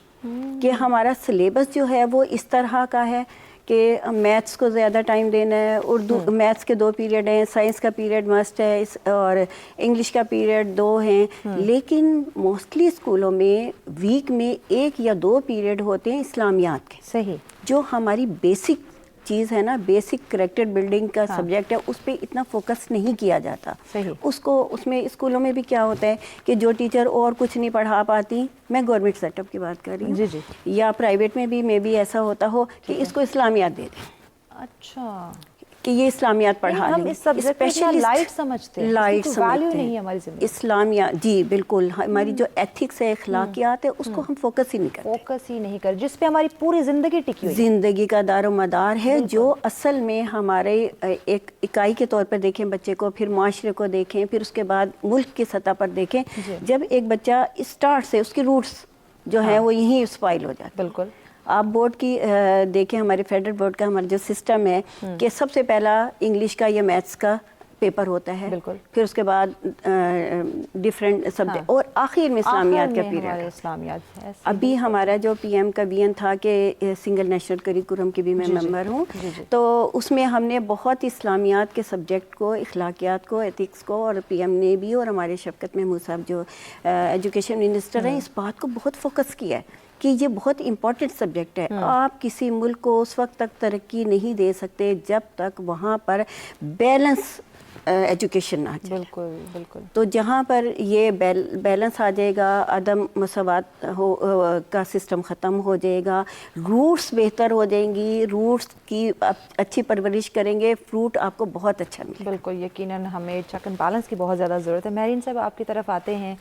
کہ ہمارا سلیبس جو ہے وہ اس طرح کا ہے کہ میتھس کو زیادہ ٹائم دینا ہے. اردو میتھس کے 2 پیریڈ ہیں، سائنس کا پیریڈ مسٹ ہے، اور انگلش کا پیریڈ 2 ہیں. لیکن موسٹلی اسکولوں میں ویک میں 1 یا 2 پیریڈ ہوتے ہیں اسلامیات کے. صحیح. جو ہماری بیسک چیز ہے نا، بیسک کریکٹر بلڈنگ کا سبجیکٹ ہے، اس پہ اتنا فوکس نہیں کیا جاتا. اس میں اسکولوں میں بھی کیا ہوتا ہے کہ جو ٹیچر اور کچھ نہیں پڑھا پاتی، میں گورنمنٹ سیٹ اپ کی بات کر رہی ہوں، یا پرائیویٹ میں بھی ایسا ہوتا ہو کہ اس کو اسلامیات دے دیں. اچھا. کہ یہ اسلامیات پڑھا ہم اس سبجیکٹ کو لائٹ سمجھتے ہیں، لائٹ ویلیو نہیں ہماری زندگی. اسلامیات، جی بالکل، ہماری جو ایتھکس ہے، اخلاقیات ہے، اس کو ہم فوکس ہی نہیں کرتے، جس پہ ہماری پوری زندگی ٹکی ہوئی، زندگی کا دار و مدار ہے. جو اصل میں ہمارے ایک اکائی کے طور پر دیکھیں بچے کو، پھر معاشرے کو دیکھیں، پھر اس کے بعد ملک کی سطح پر دیکھیں. جب ایک بچہ اسٹارٹ سے اس کی روٹس جو ہیں وہ یہیں اسپائل ہو جاتے ہیں. بالکل. آپ بورڈ کی دیکھیں، ہمارے فیڈرل بورڈ کا ہمارا جو سسٹم ہے کہ سب سے پہلا انگلش کا یا میتھس کا پیپر ہوتا ہے. بالکل. پھر اس کے بعد ڈفرینٹ سبجیکٹ، اور آخر میں اسلامیات کا پیریڈ. اسلامیات. ابھی ہمارا جو پی ایم کا وین تھا کہ سنگل نیشنل کریکولم کی بھی میں ممبر ہوں، تو اس میں ہم نے بہت اسلامیات کے سبجیکٹ کو، اخلاقیات کو، ایتھکس کو، اور پی ایم نے بھی، اور ہمارے شفقت محمود صاحب جو ایجوکیشن منسٹر ہیں، اس بات کو بہت فوکس کیا ہے کہ یہ بہت امپورٹنٹ سبجیکٹ ہے. آپ کسی ملک کو اس وقت تک ترقی نہیں دے سکتے جب تک وہاں پر بیلنس ایجوکیشن نہ جائے. بالکل بالکل. تو جہاں پر یہ بیلنس آ جائے گا، عدم مساوات کا سسٹم ختم ہو جائے گا، روٹس بہتر ہو جائیں گی، روٹس کی اچھی پرورش کریں گے، فروٹ آپ کو بہت اچھا ملے گا. بالکل. یقیناً ہمیں چیک اینڈ بیلنس کی بہت زیادہ ضرورت ہے. مہرین صاحب، آپ کی طرف آتے ہیں.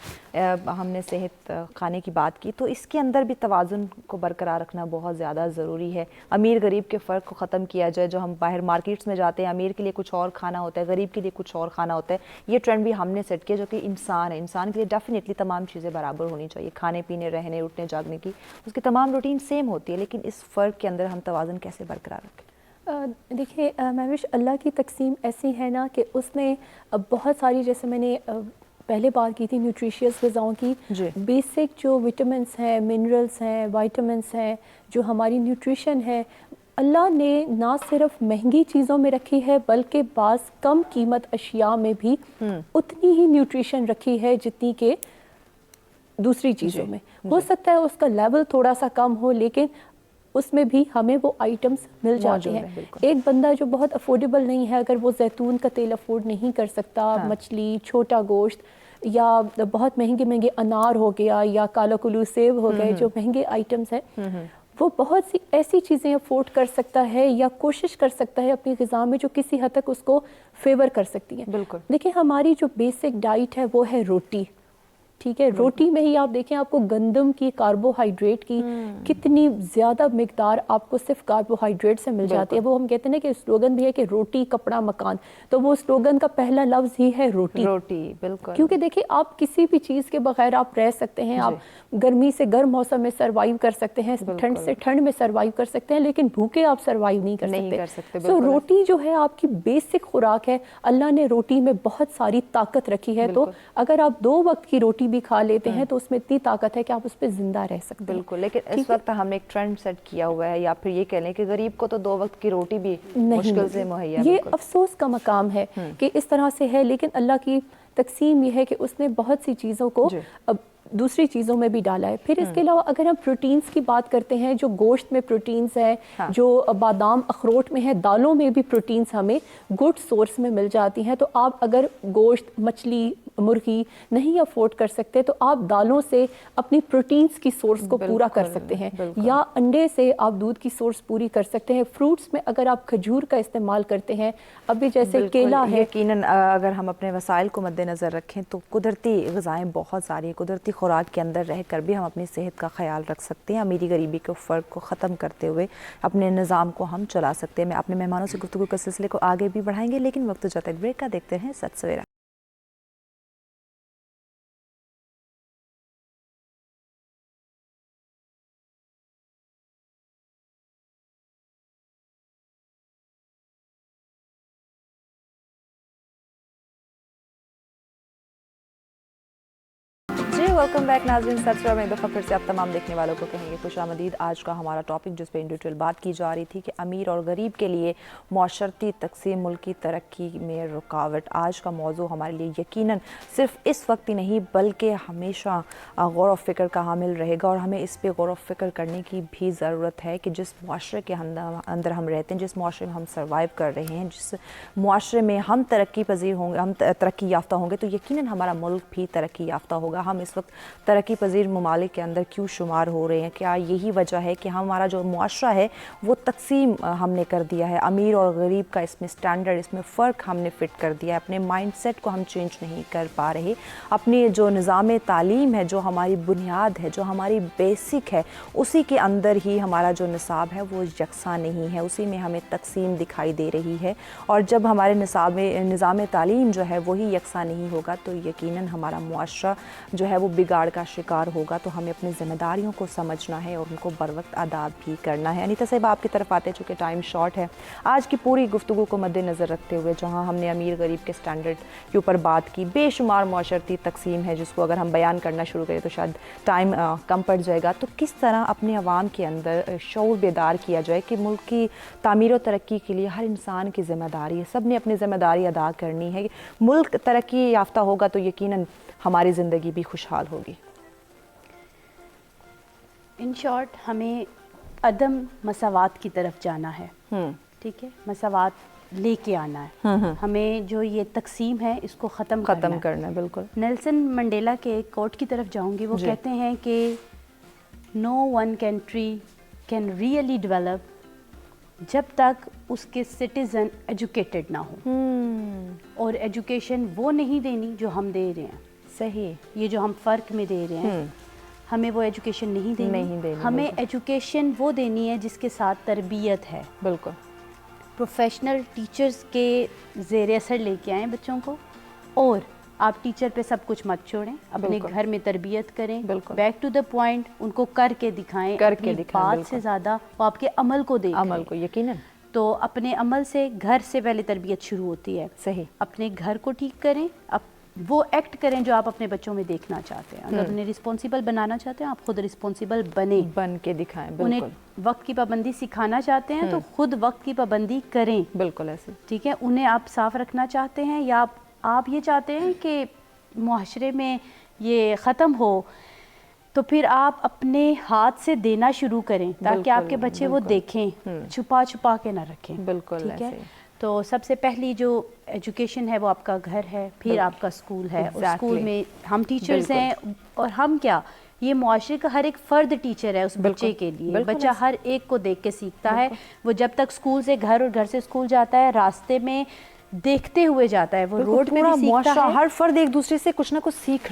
ہم نے صحت خانے کی بات کی، تو اس کے اندر بھی توازن کو برقرار رکھنا بہت زیادہ ضروری ہے. امیر غریب کے فرق کو ختم کیا جائے. جو ہم باہر مارکیٹس میں جاتے ہیں، امیر کے لیے کچھ اور کھانا ہوتا ہے، غریب کے لیے کچھ اور کھانا ہوتا ہے. یہ ٹرینڈ بھی ہم نے سیٹ کیا، جو کہ انسان ہے، انسان کے لیے ڈیفینیٹلی تمام چیزیں برابر ہونی چاہیے. کھانے پینے، رہنے، اٹھنے، جاگنے کی اس کی تمام روٹین سیم ہوتی ہے، لیکن اس فرق کے اندر ہم توازن کیسے برقرار رکھیں؟ دیکھیے مہوش، اللہ کی تقسیم ایسی ہے نا کہ اس نے بہت ساری، جیسے میں نے پہلے بات کی تھی نیوٹریشیس غذاؤں کی، بیسک جو وٹامنس ہیں، منرلس ہیں، وائٹامنس ہیں، جو ہماری نیوٹریشن ہے، اللہ نے نہ صرف مہنگی چیزوں میں رکھی ہے بلکہ بعض کم قیمت اشیاء میں بھی اتنی ہی نیوٹریشن رکھی ہے جتنی کہ دوسری چیزوں میں. ہو سکتا ہے اس کا لیول تھوڑا سا کم ہو، لیکن اس میں بھی ہمیں وہ آئٹمس مل جاتے ہیں. ایک بندہ جو بہت افورڈیبل نہیں ہے، اگر وہ زیتون کا تیل افورڈ نہیں کر سکتا، مچھلی، چھوٹا گوشت، یا بہت مہنگے مہنگے انار ہو گیا، یا کالا کلو سیب ہو گئے، جو مہنگے آئٹمس ہیں، وہ بہت سی ایسی چیزیں افورڈ کر سکتا ہے یا کوشش کر سکتا ہے اپنی غذا میں جو کسی حد تک اس کو فیور کر سکتی ہیں. بالکل. دیکھیں ہماری جو بیسک ڈائٹ ہے وہ ہے روٹی. ٹھیک ہے، روٹی میں ہی آپ دیکھیں آپ کو گندم کی کاربوہائیڈریٹ کی کتنی زیادہ مقدار آپ کو صرف کاربوہائیڈریٹ سے مل جاتی ہے. وہ ہم کہتے ہیں کہ سلوگن بھی ہے کہ روٹی کپڑا مکان، تو وہ سلوگن کا پہلا لفظ ہی ہے روٹی. بالکل. کیونکہ دیکھیں آپ کسی بھی چیز کے بغیر آپ رہ سکتے ہیں. آپ گرمی سے گرم موسم میں سروائیو کر سکتے ہیں، ٹھنڈ سے ٹھنڈ میں سروائیو کر سکتے ہیں، لیکن بھوکے آپ سروائیو نہیں کر سکتے. سو روٹی جو ہے آپ کی بیسک خوراک ہے. اللہ نے روٹی میں بہت ساری طاقت رکھی ہے، تو اگر آپ 2 وقت کی روٹی بھی کھا لیتے ہیں تو اس میں اتنی طاقت ہے کہ آپ اس پہ زندہ رہ سکتے ہیں. بالکل. لیکن اس وقت ہم نے ایک ٹرینڈ سیٹ کیا ہوا ہے، یا پھر یہ کہہ لیں کہ غریب کو تو 2 وقت کی روٹی بھی مشکل سے مہیا. یہ افسوس کا مقام ہے کہ اس طرح سے ہے، لیکن اللہ کی تقسیم یہ ہے کہ اس نے بہت سی چیزوں کو دوسری چیزوں میں بھی ڈالا ہے. پھر اس کے علاوہ اگر ہم پروٹینز کی بات کرتے ہیں، جو گوشت میں پروٹینز ہیں، جو بادام اخروٹ میں ہیں، دالوں میں بھی پروٹینز ہمیں گڈ سورس میں مل جاتی ہیں. تو آپ اگر گوشت، مچھلی، मुर्गी नहीं अफोर्ड कर सकते तो आप दालों से अपनी प्रोटीन्स की सोर्स को पूरा कर सकते हैं, या अंडे से आप दूध की सोर्स पूरी कर सकते हैं। फ्रूट्स में अगर आप खजूर का इस्तेमाल करते हैं, अभी जैसे केला है। यकीनन अगर हम अपने वसाइल को मद्देनज़र रखें तो कुदरती ग़िज़ाएँ बहुत सारी हैं, कुदरती खुराक के अंदर रह कर भी हम अपनी सेहत का ख्याल रख सकते हैं। अमीरी गरीबी के फ़र्क को ख़त्म करते हुए अपने निज़ाम को हम चला सकते हैं। मैं अपने मेहमानों से गुफ्तगू के सिलसिले को आगे भी बढ़ाएंगे, लेकिन वक्त जाता है ब्रेक का। देखते हैं सच सवेरा। वेलकम बैक नाज़रीन, सच में एक दफ़ा फिर से आप तमाम देखने वालों को कहेंगे खुशामदीद। आज का हमारा टॉपिक जिस पे इन डिटेल बात की जा रही थी कि अमीर और गरीब के लिए माशरती तकसीम मुल्क की तरक्की में रुकावट। आज का मौजू हमारे लिए यकीनन सिर्फ इस वक्त ही नहीं बल्कि हमेशा गौर व फ़िक्र का हामिल रहेगा, और हमें इस पर गौर व फ़िक्र करने की भी ज़रूरत है कि जिस मुआशरे के अंदर हम रहते हैं, जिस मुआशरे में हम सर्वाइव कर रहे हैं, जिस मुआशरे में हम तरक्की पजीर होंगे, हम तरक्की याफ्ता होंगे, तो यकीनन हमारा मुल्क भी तरक्की याफ्ता होगा। हम इस वक्त तरक्की पजीर ममालिक के अंदर क्यों शुमार हो रहे हैं? क्या यही वजह है कि हमारा जो मुआशरा है वो तकसीम हमने कर दिया है, अमीर और गरीब का इसमें स्टैंडर्ड, इसमें फ़र्क हमने फ़िट कर दिया है, अपने माइंडसेट को हम चेंज नहीं कर पा रहे, अपनी जो निज़ाम तालीम है, जो हमारी बुनियाद है, जो हमारी बेसिक है, उसी के अंदर ही हमारा जो निसाब है वो यकसा नहीं है, उसी में हमें तकसीम दिखाई दे रही है। और जब हमारे निज़ाम तालीम जो है वही यकसा नहीं होगा तो यकीनन हमारा मुआशरा जो है वो बिगाड़ का शिकार होगा। तो हमें अपनी ज़िम्मेदारियों को समझना है और उनको बर वक्त अदा भी करना है। अनीता साहब आपकी तरफ आते, चूँकि टाइम शॉर्ट है, आज की पूरी गुफ्तगू को मद्देनज़र रखते हुए जहाँ हमने अमीर गरीब के स्टैंडर्ड के ऊपर बात की, बेशुमार माशरती तकसीम है जिसको अगर हम बयान करना शुरू करें तो शायद टाइम कम पड़ जाएगा। तो किस तरह अपने अवाम के अंदर शऊर बेदार किया जाए कि मुल्क की तामीर और तरक्की के लिए हर इंसान की ज़िम्मेदारी है, सब ने अपनी ज़िम्मेदारी अदा करनी है। मुल्क तरक्की याफ्ता होगा तो यकीनन हमारी ज़िंदगी भी खुशहाल होगी। इन शॉर्ट हमें अदम मसावात की तरफ जाना है, ठीक है, मसावात लेके आना है। हमें जो ये तकसीम है इसको ख़त्म करना है। बिल्कुल। नेल्सन मंडेला के एक कोट की तरफ जाऊंगी, वो कहते हैं कि no one country can really develop जब तक उसके सिटीज़न एजुकेटेड ना हो, और एजुकेशन वो नहीं देनी जो हम दे रहे हैं। सही, ये जो हम फ़र्क में दे रहे हैं, हमें वो एजुकेशन नहीं देनी। हमें एजुकेशन वो देनी है जिसके साथ तरबियत है। बिल्कुल। प्रोफेशनल टीचर्स के ज़ेर असर लेके आएँ बच्चों को, और आप टीचर पे सब कुछ मत छोड़ें, अपने घर में तरबियत करें। बिल्कुल। बैक टू द पॉइंट, उनको करके दिखाएं, बात से ज़्यादा वो आपके अमल को देखें। अमल को यकीनन। तो अपने अमल से, घर से पहले तरबियत शुरू होती है। सही। अपने घर को ठीक करें, वो एक्ट करें जो आप अपने बच्चों में देखना चाहते हैं। अगर उन्हें रिस्पॉन्सिबल बनाना चाहते हैं, आप खुद रिस्पॉन्सिबल बन के दिखाएं। उन्हें वक्त की पाबंदी सिखाना चाहते हैं तो खुद वक्त की पाबंदी करें। बिल्कुल ऐसे, ठीक है। उन्हें आप साफ रखना चाहते हैं, या आप ये चाहते हैं कि मुआशरे में ये ख़त्म हो, तो फिर आप अपने हाथ से देना शुरू करें ताकि आपके बच्चे वो देखें, छुपा छुपा के ना रखें। बिल्कुल, ठीक है। तो सबसे पहली जो एजुकेशन है वो आपका घर है, फिर आपका स्कूल है। और स्कूल में हम टीचर्स हैं, और हम क्या, ये मुआशरे का हर एक फ़र्द टीचर है उस बच्चे के लिए। बच्चा हर एक को देख के सीखता है। वो जब तक स्कूल से घर और घर से स्कूल जाता है, रास्ते में देखते हुए जाता है, वो रोड पे भी सीखता है। हर फर्द एक दूसरे से कुछ ना कुछ सीख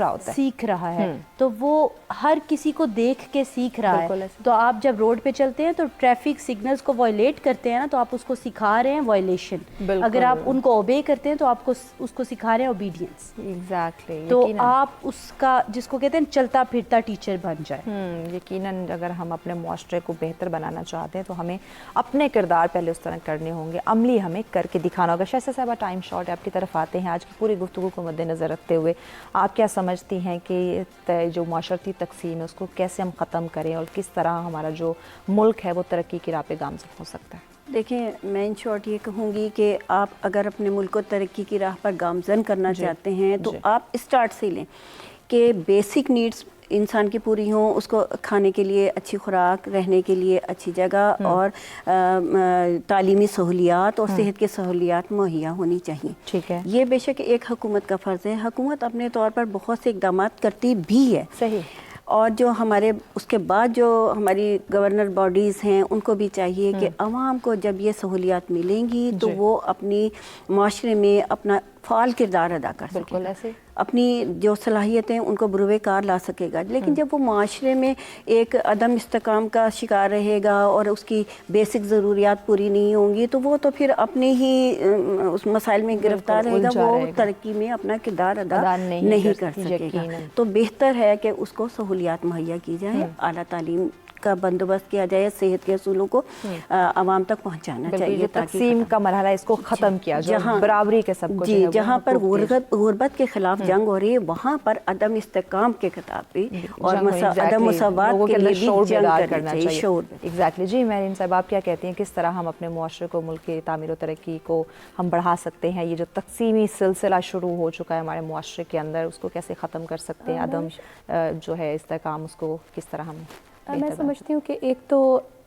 रहा है, तो वो हर किसी को देख के सीख रहा है। तो आप जब रोड पे चलते हैं तो ट्रैफिक सिग्नल्स को वायलेट करते हैं ना, तो आप उसको सिखा रहे हैं वायलेशन। अगर आप उनको ओबे करते हैं तो आपको उसको सिखा रहे हैं ओबीडियंस। एग्जैक्टली। तो आप उसका, जिसको कहते हैं चलता फिरता टीचर बन जाए। यकीनन अगर हम अपने मुआशरे को बेहतर बनाना चाहते हैं तो हमें अपने किरदार पहले उस तरह करने होंगे, अमली हमें करके दिखाना होगा। शायद साहब टाइम शॉर्ट है, आपकी तरफ आते हैं। आज की पूरी गुफ्तगू को मद्देनज़र रखते हुए आप क्या समझती हैं कि जो माशरती तकसीम है उसको कैसे हम ख़त्म करें, और किस तरह हमारा जो मुल्क है वो तरक्की की राह पे गामज़न हो सकता है? देखिए, मैं इन शॉर्ट ये कहूँगी कि आप अगर अपने मुल्क को तरक्की की राह पर गामज़न करना चाहते हैं तो आप स्टार्ट से लें कि बेसिक नीड्स इंसान की पूरी हों, उसको खाने के लिए अच्छी खुराक, रहने के लिए अच्छी जगह और तालीमी सहूलियात और सेहत की सहूलियात मुहैया होनी चाहिए। ठीक है, ये बेशक एक हुकूमत का फ़र्ज़ है। हुकूमत अपने तौर पर बहुत से इक़दाम करती भी है, सही। और जो हमारे उसके बाद जो हमारी गवर्नर बॉडीज़ हैं उनको भी चाहिए कि अवाम को जब ये सहूलियात मिलेंगी तो वो अपनी माशरे में अपना फ़ाल किरदार अदा कर सकेगा, ऐसे अपनी जो सलाहियतें उनको बुरुए कार ला सकेगा। लेकिन जब वो माशरे में एक अदम इस्तेकाम का शिकार रहेगा और उसकी बेसिक ज़रूरियात पूरी नहीं होंगी तो वो तो फिर अपने ही उस मसाइल में गिरफ्तार रहेगा, वो तरक्की में अपना किरदार अदा नहीं कर सकेगा। तो बेहतर है कि उसको सहूलियात मुहैया की जाए, आला तालीम का बंदोबस्त किया जाए, सेहत के असूलों को आवाम तक पहुंचाना चाहिए, तक़सीम का मरहला इसको ख़त्म किया जाए, बराबरी के सबको। जी, जहाँ पर गुर्बत के खिलाफ जंग हो रही है वहाँ पर अदम इस्तेकाम के खिताब पे और अदम मसावात के लिए भी जंग करना चाहिए। एग्जैक्टली जी, मेरीन साहब आप क्या कहती हैं, किस तरह हम अपने मुआशरे को, मुल्क की तामीर और तरक्की को हम बढ़ा सकते हैं? ये जो तक़सीमी सिलसिला शुरू हो चुका है हमारे मुआशरे के अंदर, उसको कैसे ख़त्म कर सकते हैं? अदम जो है इस्तेकाम, उसको किस तरह हम मैं समझती हूँ कि एक तो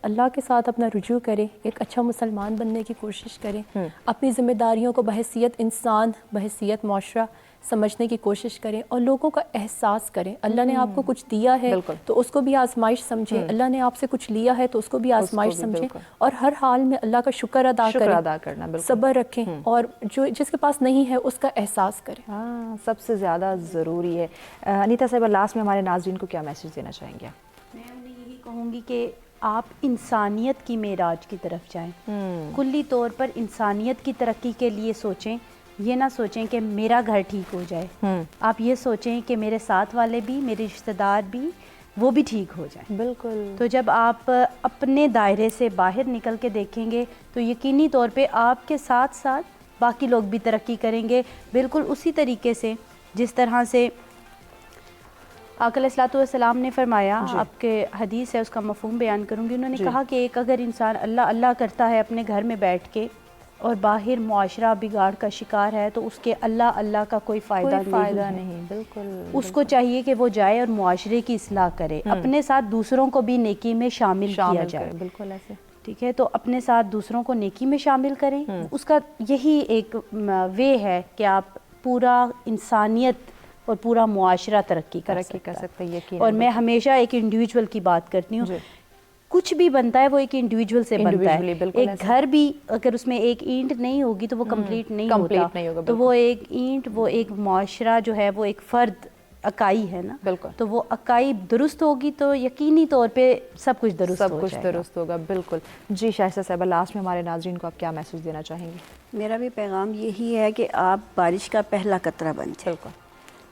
अल्लाह के साथ अपना रुजू करें, एक अच्छा मुसलमान बनने की कोशिश करें, अपनी ज़िम्मेदारियों को बहैसियत इंसान, बहैसियत मुआशरा समझने की कोशिश करें और लोगों का एहसास करें। अल्लाह ने आपको कुछ दिया है तो उसको भी आजमाइश समझें, अल्लाह ने आपसे कुछ लिया है तो उसको भी आजमाइश समझें और हर हाल में अल्लाह का शुक्र अदा करें, सब्र रखें और जो जिसके पास नहीं है उसका एहसास करें। हाँ, सबसे ज़्यादा ज़रूरी है। अनीता साहिबा, लास्ट में हमारे नाज़रीन को क्या मैसेज देना चाहेंगे? मैं उन्हें यही कहूँगी कि आप इंसानियत की मेराज की तरफ जाएं, कुल्ली तौर पर इंसानियत की तरक्की के लिए सोचें। ये ना सोचें कि मेरा घर ठीक हो जाए, आप ये सोचें कि मेरे साथ वाले भी, मेरे रिश्तेदार भी, वो भी ठीक हो जाए। बिल्कुल। तो जब आप अपने दायरे से बाहर निकल के देखेंगे तो यकीनी तौर पे आपके साथ साथ बाकी लोग भी तरक्की करेंगे, बिल्कुल उसी तरीके से जिस तरह से आका अलैहिस्सलातु वस्सलाम ने फरमाया। आपके हदीस है, उसका मफ़हूम बयान करूँगी। उन्होंने कहा कि एक अगर इंसान अल्लाह अल्लाह करता है अपने घर में बैठ के और बाहर मुआशरा बिगाड़ का शिकार है तो उसके अल्लाह अल्लाह का कोई फ़ायदा नहीं। बिल्कुल। उसको चाहिए कि वो जाए और मुआशरे की इस्लाह करे, अपने साथ दूसरों को भी नेकी में शामिल किया जाए। बिल्कुल ऐसे, ठीक है। तो अपने साथ दूसरों को नेकी में शामिल करें, उसका यही एक वे है कि आप पूरा इंसानियत और पूरा मुआशरा तरक्की कर सकते हैं, यकीन। और मैं हमेशा एक इंडिविजुअल की बात करती हूँ, कुछ भी बनता है वो एक इंडिविजुअल से बनता है। एक घर भी अगर उसमें एक ईंट नहीं होगी तो वो कंप्लीट नहीं होगा। तो वो एक ईंट, वो एक मुआशरा जो है वो एक फ़र्द इकाई है ना, बिल्कुल। तो वो इकाई दुरुस्त होगी तो यकीनी तौर पे सब कुछ दुरुस्त होगा। बिल्कुल जी। शाइस्ता साहिबा, लास्ट में हमारे नाज़रीन को आप क्या मैसेज देना चाहेंगे? मेरा भी पैगाम यही है कि आप बारिश का पहला कतरा बन जाए। बिल्कुल,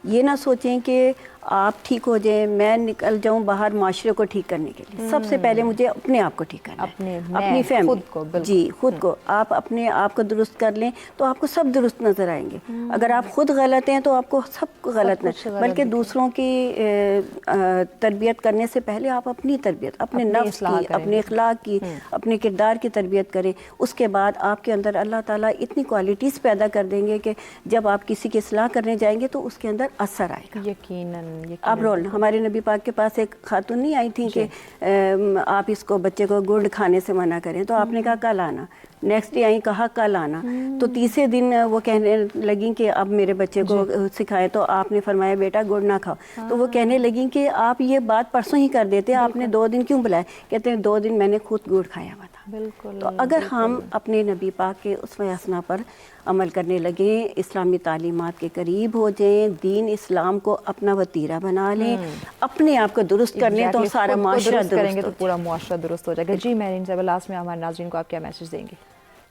ये ना सोचें कि आप ठीक हो जाएं, मैं निकल जाऊं बाहर माशरे को ठीक करने के लिए। सबसे पहले मुझे अपने आप को ठीक करना है, अपनी फैमिली जी, खुद को। आप अपने आप को दुरुस्त कर लें तो आपको सब दुरुस्त नज़र आएंगे। अगर आप खुद गलत हैं तो आपको सब गलत नहीं, बल्कि दूसरों की तरबियत करने से पहले आप अपनी तरबियत, अपने नफ्स की, अपने अखलाक की, अपने किरदार की तरबियत करें। उसके बाद आपके अंदर अल्लाह ताला इतनी क्वालिटीज़ पैदा कर देंगे कि जब आप किसी की इस्लाह करने जाएंगे तो उसके अंदर असर आएगा, यकीनन। आप रोल। हमारे नबी पाक के पास एक खातून नहीं आई थी कि आप इसको बच्चे को गुड़ खाने से मना करें, तो आपने कहा कल आना। नेक्स्ट डे आई, कहा कल आना। तो तीसरे दिन वो कहने लगी कि अब मेरे बच्चे को सिखाएं, तो आपने फरमाया बेटा गुड़ ना खाओ। तो वो कहने लगी कि आप ये बात परसों ही कर देते, आपने 2 दिन क्यों बुलाए? कहते हैं 2 दिन मैंने खुद गुड़ खाया हुआ था। बिल्कुल। तो अगर हम अपने नबी पाक के उसमें हसना पर अमल करने लगे, इस्लामी तालीमात के करीब हो जाएं, दीन इस्लाम को अपना वतीरा बना लें, अपने आप को दुरुस्त कर लें, तो सारा माशरा दुरुस्त करेंगे तो पूरा माशरा दुरुस्त हो जाएगा। जी, मेरीन साहिबा, लास्ट में हमारे नाज़रीन को आप क्या मैसेज देंगे?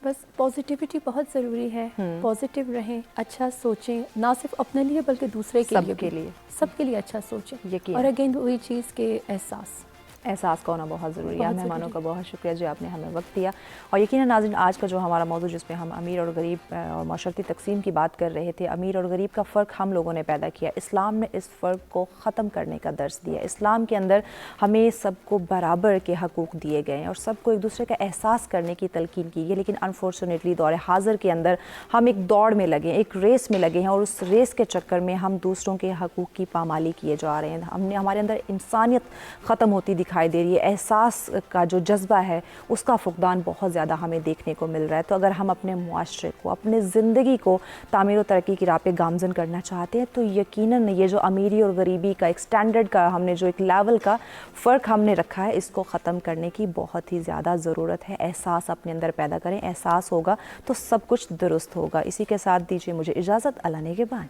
बस पॉजिटिविटी बहुत ज़रूरी है, पॉजिटिव रहें, अच्छा सोचें, ना सिर्फ अपने लिए बल्कि दूसरे के लिए, सबके लिए अच्छा सोचें। और अगेन वही चीज़ के एहसास एहसास का होना बहुत ज़रूरी है। मेहमानों का बहुत शुक्रिया जी, आपने हमें वक्त दिया। और यकीनन नाज़रीन, आज का जो हमारा मौजू जिसमें हम अमीर और गरीब और माशरती तकसीम की बात कर रहे थे, अमीर और गरीब का फ़र्क हम लोगों ने पैदा किया। इस्लाम ने इस फ़र्क को ख़त्म करने का दर्स दिया। इस्लाम के अंदर हमें सबको बराबर के हकूक़ दिए गए हैं और सबको एक दूसरे का एहसास करने की तलकीन की गई। लेकिन अनफॉर्चुनेटली दौर हाज़िर के अंदर हम एक दौड़ में लगे, एक रेस में लगे हैं और उस रेस के चक्कर में हम दूसरों के हकूक़ की पामाली किए जा रहे हैं। हमारे अंदर इंसानियत ख़त्म होती दिखाई दे रही है। एहसास का जो जज्बा है उसका फुकदान बहुत ज़्यादा हमें देखने को मिल रहा है। तो अगर हम अपने मुआशरे को, अपने ज़िंदगी को तामीर और तरक्की की राह पे गामज़न करना चाहते हैं तो यकीनन ये जो अमीरी और गरीबी का एक स्टैंडर्ड का हमने जो एक लेवल का फ़र्क हमने रखा है, इसको ख़त्म करने की बहुत ही ज़्यादा ज़रूरत है। एहसास अपने अंदर पैदा करें, एहसास होगा तो सब कुछ दुरुस्त होगा। इसी के साथ दीजिए मुझे इजाज़त। अल्लाह ने के बाद।